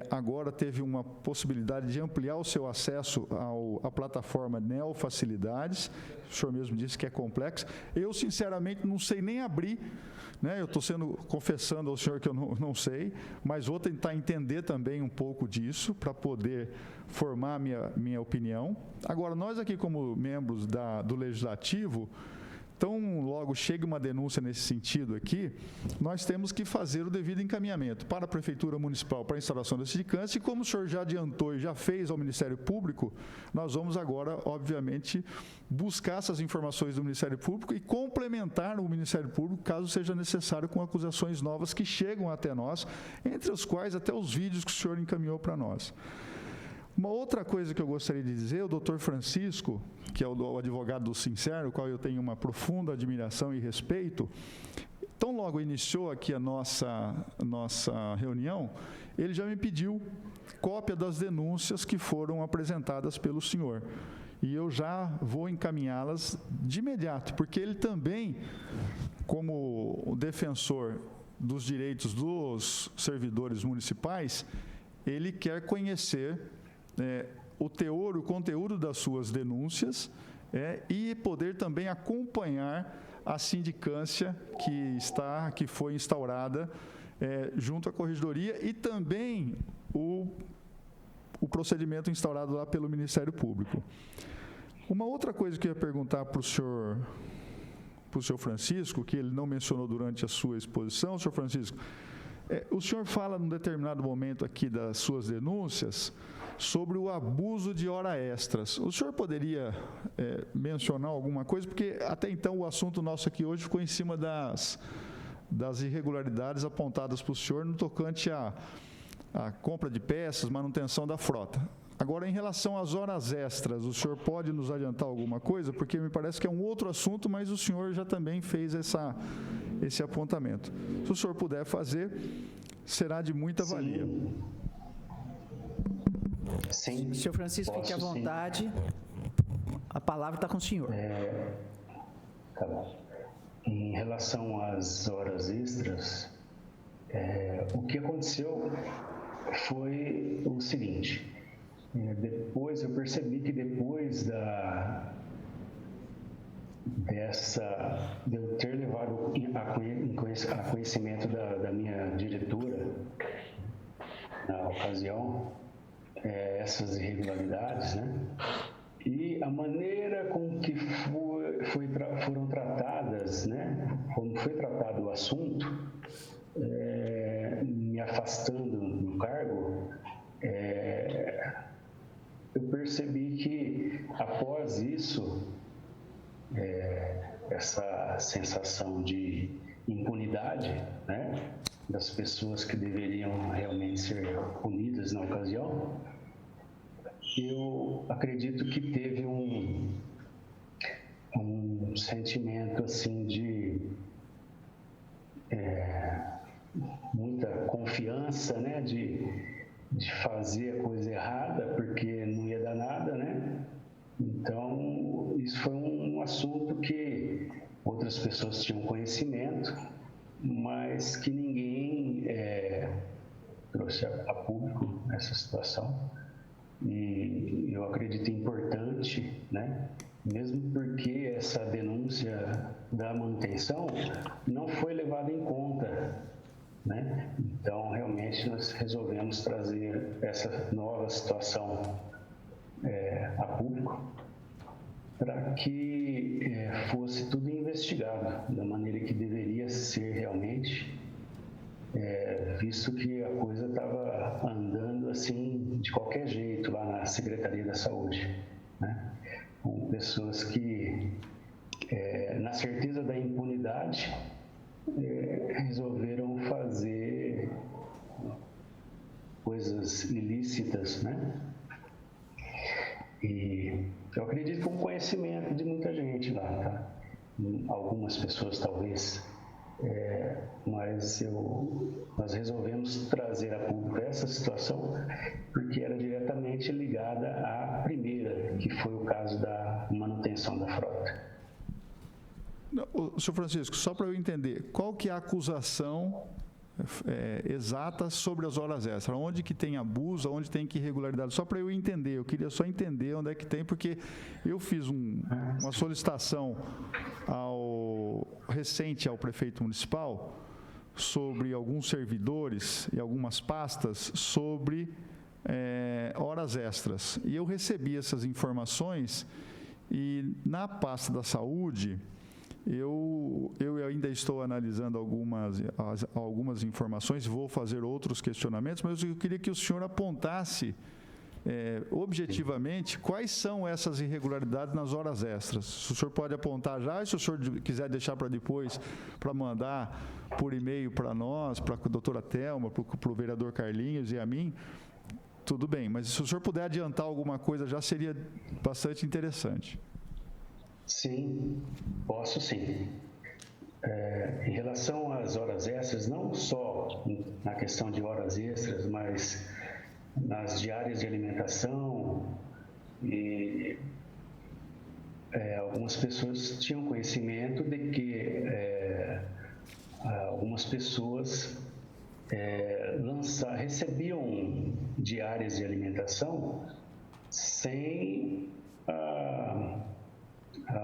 agora teve uma possibilidade de ampliar o seu acesso à plataforma Neo Facilidades, o senhor mesmo disse que é complexo. Eu, sinceramente, não sei nem abrir, né? Eu estou confessando ao senhor que eu não sei, mas vou tentar entender também um pouco disso para poder formar minha opinião. Agora, nós aqui como membros do Legislativo, então, logo chega uma denúncia nesse sentido aqui, nós temos que fazer o devido encaminhamento para a Prefeitura Municipal para a instalação da sindicância, e como o senhor já adiantou e já fez ao Ministério Público, nós vamos agora, obviamente, buscar essas informações do Ministério Público e complementar o Ministério Público, caso seja necessário, com acusações novas que chegam até nós, entre os quais até os vídeos que o senhor encaminhou para nós. Uma outra coisa que eu gostaria de dizer, o doutor Francisco, que é o advogado do Sincero, o qual eu tenho uma profunda admiração e respeito, tão logo iniciou aqui a nossa reunião, ele já me pediu cópia das denúncias que foram apresentadas pelo senhor. E eu já vou encaminhá-las de imediato, porque ele também, como defensor dos direitos dos servidores municipais, ele quer conhecer o teor, o conteúdo das suas denúncias e poder também acompanhar a sindicância que foi instaurada junto à Corregedoria e também o procedimento instaurado lá pelo Ministério Público. Uma outra coisa que eu ia perguntar para o senhor Francisco, que ele não mencionou durante a sua exposição, senhor Francisco, o senhor fala num determinado momento aqui das suas denúncias sobre o abuso de horas extras. O senhor poderia mencionar alguma coisa? Porque até então o assunto nosso aqui hoje ficou em cima das irregularidades apontadas para o senhor no tocante à compra de peças, manutenção da frota. Agora, em relação às horas extras, o senhor pode nos adiantar alguma coisa? Porque me parece que é um outro assunto, mas o senhor já também fez esse apontamento. Se o senhor puder fazer, será de muita valia. Sim. Senhor Francisco, fique à vontade. A palavra está com o senhor. Tá bom. Em relação às horas extras, o que aconteceu foi o seguinte. Depois eu percebi que depois de eu ter levado a conhecimento da minha diretora na ocasião essas irregularidades, né? E a maneira com que foram tratadas, né? Como foi tratado o assunto, me afastando do cargo, eu percebi que após isso, essa sensação de impunidade, né, das pessoas que deveriam realmente ser punidas na ocasião, eu acredito que teve um sentimento assim de muita confiança, né, de fazer a coisa errada, porque não ia dar nada, né? Então, isso foi um assunto que outras pessoas tinham conhecimento, mas que ninguém trouxe a público essa situação. E eu acredito importante, né? Mesmo porque essa denúncia da manutenção não foi levada em conta, né? Então, realmente, nós resolvemos trazer essa nova situação a público para que fosse tudo investigado da maneira que deveria ser realmente, visto que a coisa estava andando assim de qualquer jeito lá na Secretaria da Saúde, né? Com pessoas que, na certeza da impunidade, resolveram fazer coisas ilícitas, né? E eu acredito com o conhecimento de muita gente lá, tá? Algumas pessoas talvez, mas nós resolvemos trazer a público essa situação porque era diretamente ligada à primeira, que foi o caso da manutenção da frota. Senhor Francisco, só para eu entender, qual que é a acusação exata sobre as horas extras? Onde que tem abuso, onde tem que irregularidade? Só para eu entender, eu queria só entender onde é que tem, porque eu fiz uma solicitação recente ao prefeito municipal sobre alguns servidores e algumas pastas sobre horas extras. E eu recebi essas informações e na pasta da saúde, eu ainda estou analisando algumas informações, vou fazer outros questionamentos, mas eu queria que o senhor apontasse objetivamente quais são essas irregularidades nas horas extras. Se o senhor pode apontar já, e se o senhor quiser deixar para depois, para mandar por e-mail para nós, para a doutora Thelma, para o vereador Carlinhos e a mim, tudo bem, mas se o senhor puder adiantar alguma coisa já seria bastante interessante. Sim, posso sim. Em relação às horas extras, não só na questão de horas extras, mas nas diárias de alimentação, e algumas pessoas tinham conhecimento de que algumas pessoas recebiam diárias de alimentação sem a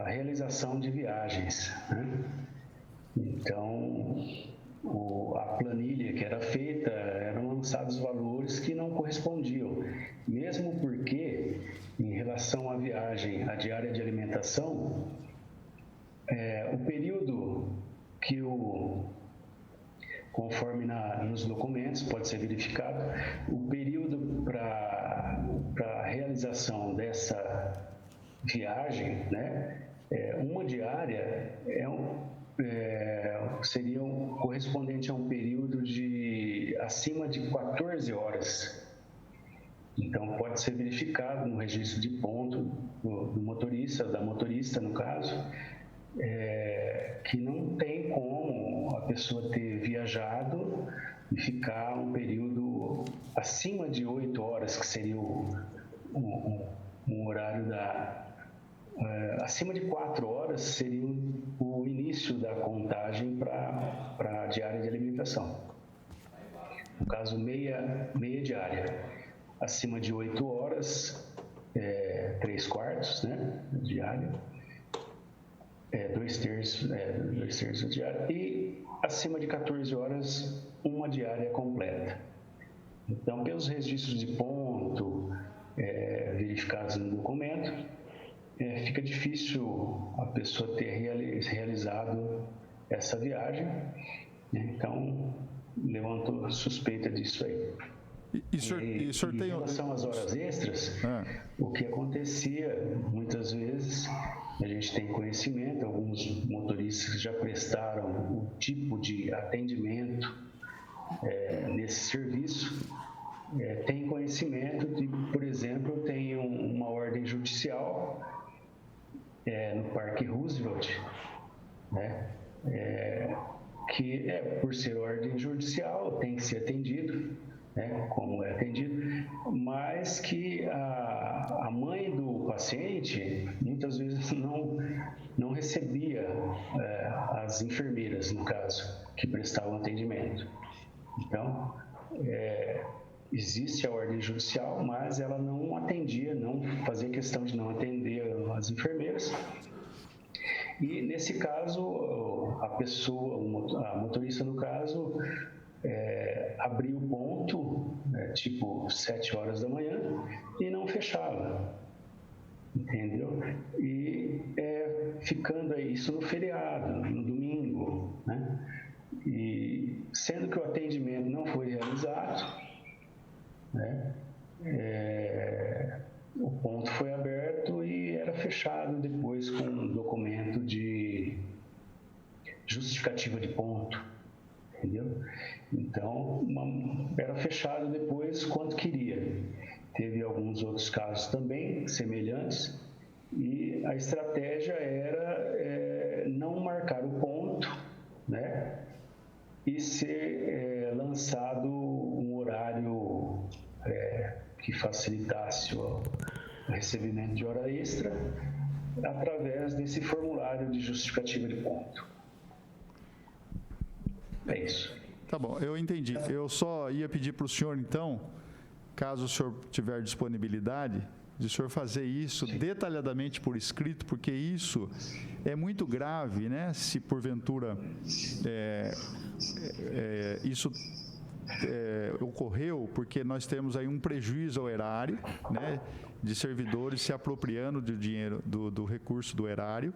realização de viagens, né? Então, a planilha que era feita, eram lançados valores que não correspondiam, mesmo porque, em relação à viagem, à diária de alimentação, o período que conforme nos documentos, pode ser verificado, o período para a realização dessa viagem, né, uma diária seria correspondente a um período de acima de 14 horas. Então, pode ser verificado no registro de ponto do motorista, da motorista, no caso, que não tem como a pessoa ter viajado e ficar um período acima de 8 horas, que seria um horário acima de 4 horas seria o início da contagem para a diária de alimentação. No caso, meia diária. Acima de 8 horas, 3/4, né, diária. 2/3 diária. E acima de 14 horas, uma diária completa. Então, pelos registros de ponto verificados no documento, fica difícil a pessoa ter realizado essa viagem, né? Então, levantou suspeita disso aí. Em relação às horas extras, o que acontecia muitas vezes, a gente tem conhecimento, alguns motoristas já prestaram o tipo de atendimento nesse serviço, tem conhecimento de, por exemplo, tem uma ordem judicial no Parque Roosevelt, né, que por ser ordem judicial tem que ser atendido, né, como é atendido, mas que a mãe do paciente muitas vezes não recebia as enfermeiras, no caso, que prestavam atendimento. Então, existe a ordem judicial, mas ela não atendia, não fazia questão de não atender as enfermeiras. E nesse caso, a motorista no caso, abriu o ponto, tipo 7 horas da manhã, e não fechava, entendeu? E ficando aí isso no feriado, no domingo, né? E sendo que o atendimento não foi realizado, né, o ponto foi aberto e era fechado depois com um documento de justificativa de ponto, entendeu? Então, era fechado depois quanto queria. Teve alguns outros casos também semelhantes e a estratégia era não marcar o ponto, né, e ser lançado um horário que facilitasse o recebimento de hora extra através desse formulário de justificativa de ponto. É isso. Tá bom, eu entendi. Eu só ia pedir para o senhor, então, caso o senhor tiver disponibilidade, de o senhor fazer isso detalhadamente por escrito, porque isso é muito grave, né? Se porventura isso ocorreu, porque nós temos aí um prejuízo ao erário, né? De servidores se apropriando do dinheiro, do recurso do erário,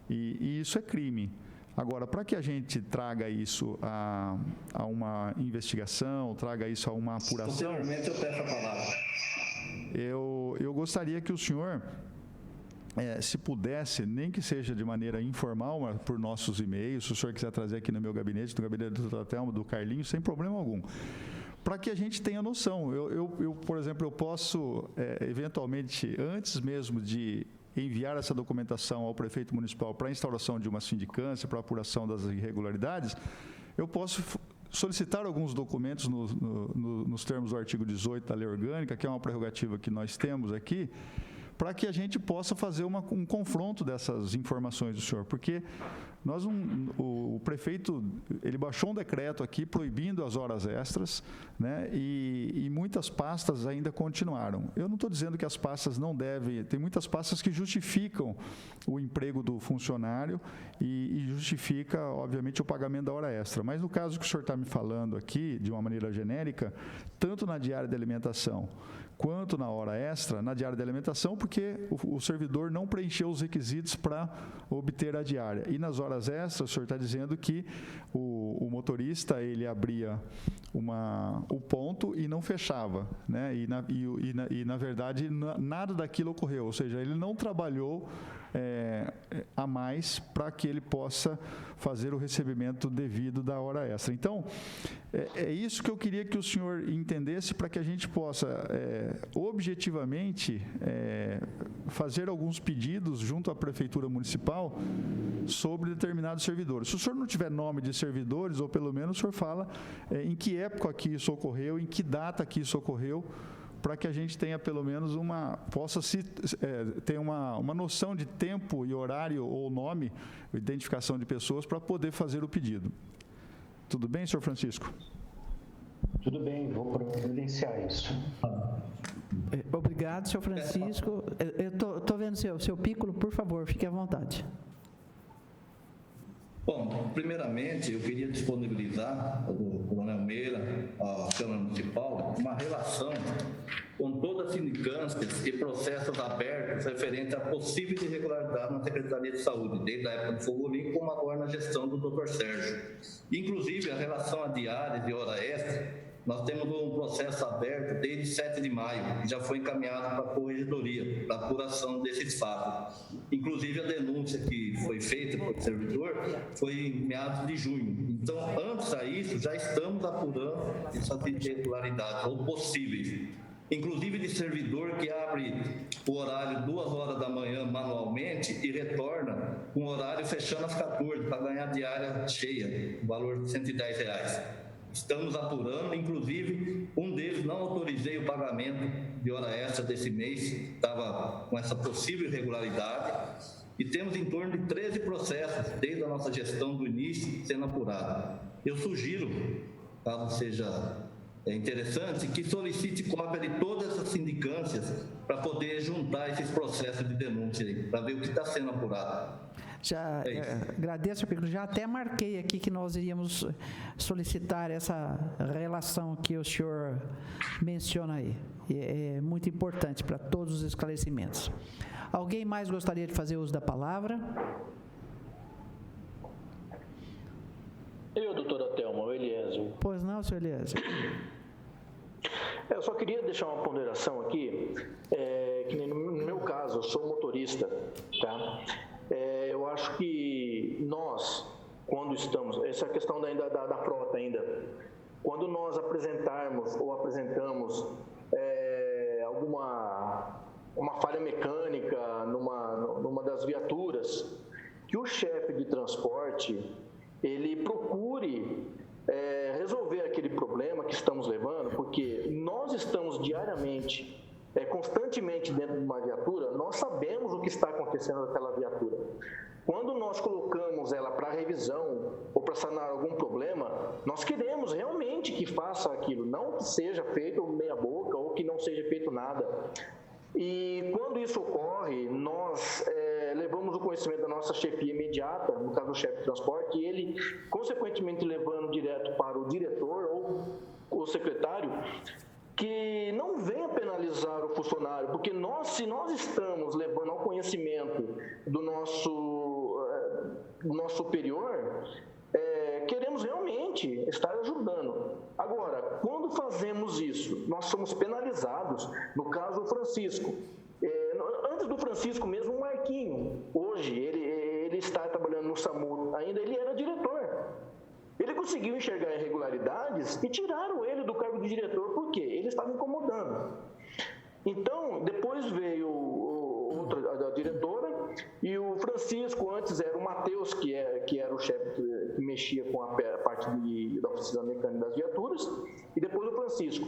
e isso é crime. Agora, para que a gente traga isso a uma investigação, traga isso a uma apuração... Posteriormente eu peço a palavra. Eu gostaria que o senhor, se pudesse, nem que seja de maneira informal, mas por nossos e-mails, se o senhor quiser trazer aqui no meu gabinete, no gabinete do Dr. Telmo, do Carlinhos, sem problema algum, para que a gente tenha noção. Eu, por exemplo, eu posso, eventualmente, antes mesmo de enviar essa documentação ao prefeito municipal para a instauração de uma sindicância, para a apuração das irregularidades, eu posso solicitar alguns documentos nos termos do artigo 18 da Lei Orgânica, que é uma prerrogativa que nós temos aqui, para que a gente possa fazer um confronto dessas informações do senhor, porque o prefeito, ele baixou um decreto aqui proibindo as horas extras, né, e muitas pastas ainda continuaram. Eu não estou dizendo que as pastas não devem, tem muitas pastas que justificam o emprego do funcionário e justifica, obviamente, o pagamento da hora extra, mas no caso que o senhor está me falando aqui, de uma maneira genérica, tanto na diária de alimentação quanto na hora extra, na diária de alimentação, porque o servidor não preencheu os requisitos para obter a diária. E nas horas extras, o senhor está dizendo que o motorista, ele abria o ponto e não fechava, né? E na verdade, nada daquilo ocorreu, ou seja, ele não trabalhou a mais para que ele possa fazer o recebimento devido da hora extra. Então, é isso que eu queria que o senhor entendesse, para que a gente possa objetivamente fazer alguns pedidos junto à Prefeitura Municipal sobre determinados servidores. Se o senhor não tiver nome de servidores, ou pelo menos o senhor fala em que época que isso ocorreu, em que data que isso ocorreu, para que a gente tenha pelo menos possa ter uma noção de tempo e horário ou nome, identificação de pessoas, para poder fazer o pedido. Tudo bem, senhor Francisco? Tudo bem, vou providenciar isso. Obrigado, senhor Francisco. Eu estou vendo seu Piccolo, por favor, fique à vontade. Bom, primeiramente, eu queria disponibilizar ao Coronel Meira, à Câmara Municipal, uma relação com todas as sindicâncias e processos abertos referentes a possíveis irregularidades na Secretaria de Saúde, desde a época do Fogo Limpo, como agora na gestão do Dr. Sérgio. Inclusive, a relação a diárias e hora extra, nós temos um processo aberto desde 7 de maio, que já foi encaminhado para a Corregedoria, para a apuração desses fatos. Inclusive, a denúncia que foi feita pelo servidor foi em meados de junho. Então, antes a isso, já estamos apurando essas irregularidades, ou possíveis. Inclusive de servidor que abre o horário 2 horas da manhã manualmente e retorna com o horário fechando às 14 para ganhar diária cheia, o valor de R$110. Estamos apurando, inclusive, um deles não autorizei o pagamento de hora extra desse mês, estava com essa possível irregularidade, e temos em torno de 13 processos, desde a nossa gestão do início, sendo apurado. Eu sugiro, caso seja interessante, que solicite cópia de todas essas sindicâncias para poder juntar esses processos de denúncia, para ver o que está sendo apurado. Já agradeço, Piccolo. Já até marquei aqui que nós iríamos solicitar essa relação que o senhor menciona aí. É muito importante para todos os esclarecimentos. Alguém mais gostaria de fazer uso da palavra? Eu, doutora Thelma, o Eliésio. Pois não, senhor Eliésio. Eu só queria deixar uma ponderação aqui, que no meu caso, eu sou motorista, tá? Eu acho que nós, quando estamos, essa questão ainda da frota ainda, quando nós apresentamos ou apresentamos uma falha mecânica numa das viaturas, que o chefe de transporte, ele procure resolver aquele problema que estamos levando, porque nós estamos diariamente, constantemente dentro de uma viatura, nós sabemos o que está acontecendo naquela viatura. Quando nós colocamos ela para revisão ou para sanar algum problema, nós queremos realmente que faça aquilo, não que seja feito meia boca ou que não seja feito nada. E quando isso ocorre, nós levamos o conhecimento da nossa chefia imediata, no caso do chefe de transporte, e ele, consequentemente, levando direto para o diretor ou o secretário, que não venha penalizar o funcionário, porque se nós estamos levando ao conhecimento do nosso superior, queremos realmente estar ajudando. Agora, quando fazemos isso, nós somos penalizados. No caso do Francisco, antes do Francisco mesmo, o Marquinho, hoje, ele está trabalhando no SAMU, ainda ele era diretor. Ele conseguiu enxergar irregularidades e tiraram ele do cargo de diretor, por quê? Ele estava incomodando. Então, depois veio a diretora, e o Francisco, antes era o Matheus, que era o chefe que mexia com a parte da oficina mecânica das viaturas, e depois o Francisco.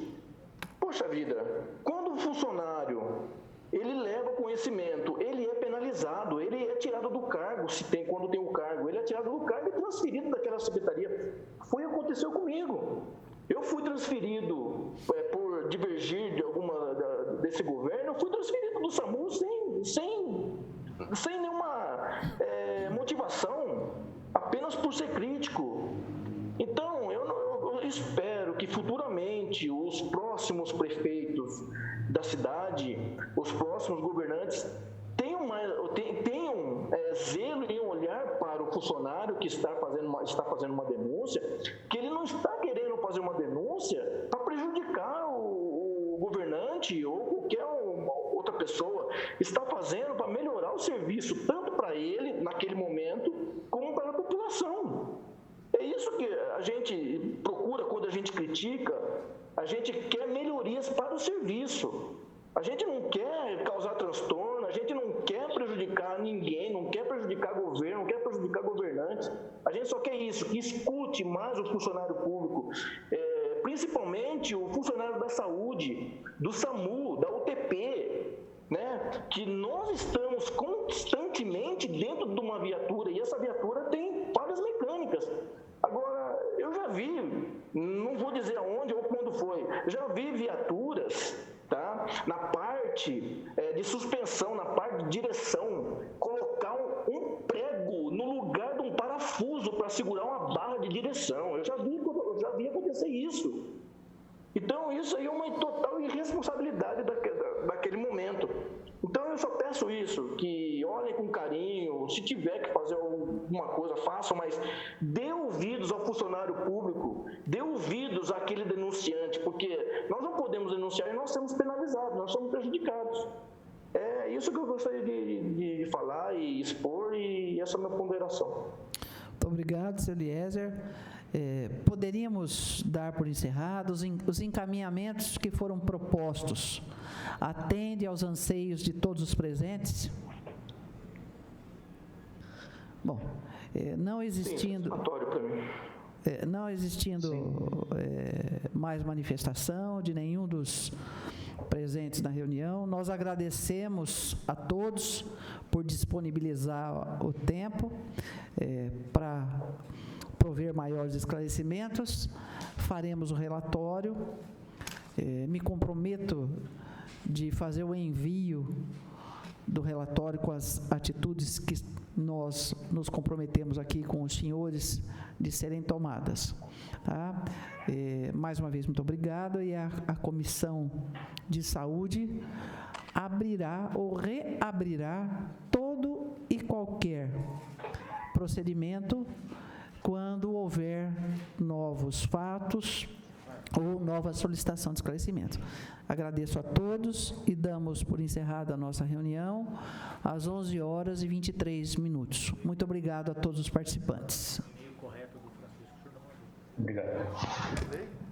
Poxa vida, quando o funcionário ele leva conhecimento, ele é penalizado, ele é tirado do cargo, quando tem o cargo, ele é tirado do cargo e transferido daquela secretaria. Aconteceu comigo. Eu fui transferido, por divergir desse governo, eu fui transferido do SAMU sem nenhuma motivação, apenas por ser crítico. Então, eu espero que futuramente os próximos prefeitos da cidade, os próximos governantes, tenham zelo e um olhar para o funcionário que está fazendo uma denúncia, que ele não está querendo fazer uma denúncia para prejudicar o governante ou qualquer outra pessoa, está fazendo para melhorar o serviço, tanto para ele, naquele momento, como para a população. É isso que a gente procura quando a gente critica, a gente quer melhorias para o serviço. A gente não quer causar transtorno, a gente não quer prejudicar ninguém, não quer prejudicar governo, não quer prejudicar governantes. A gente só quer isso, que escute mais o funcionário público, principalmente o funcionário da saúde, do SAMU, da UTP, né? Que nós estamos constantemente dentro de uma viatura e essa viatura tem falhas mecânicas. Agora, eu já vi, não vou dizer aonde ou quando foi, já vi viaturas, tá? Na parte de suspensão, na parte de direção, colocar um prego no lugar de um parafuso para segurar uma barra de direção. Eu já vi acontecer isso. Então, isso aí é uma total irresponsabilidade daquele momento. Então, eu só peço isso, que olhem com carinho, se tiver que fazer alguma coisa, façam, mas dê ouvidos ao funcionário público, dê ouvidos àquele denunciante, porque nós não podemos denunciar e nós somos penalizados, nós somos prejudicados. É isso que eu gostaria de falar e expor, e essa é a minha ponderação. Muito obrigado, seu Eliezer. Poderíamos dar por encerrados os encaminhamentos que foram propostos. Atende aos anseios de todos os presentes? Bom, não existindo mais manifestação de nenhum dos presentes na reunião, nós agradecemos a todos por disponibilizar o tempo para prover maiores esclarecimentos. Faremos o relatório. Me comprometo de fazer o envio do relatório com as atitudes que nós nos comprometemos aqui com os senhores de serem tomadas. Tá? Mais uma vez, muito obrigado. E a Comissão de Saúde abrirá ou reabrirá todo e qualquer procedimento quando houver novos fatos ou nova solicitação de esclarecimento. Agradeço a todos e damos por encerrada a nossa reunião às 11h23. Muito obrigado a todos os participantes. Obrigado.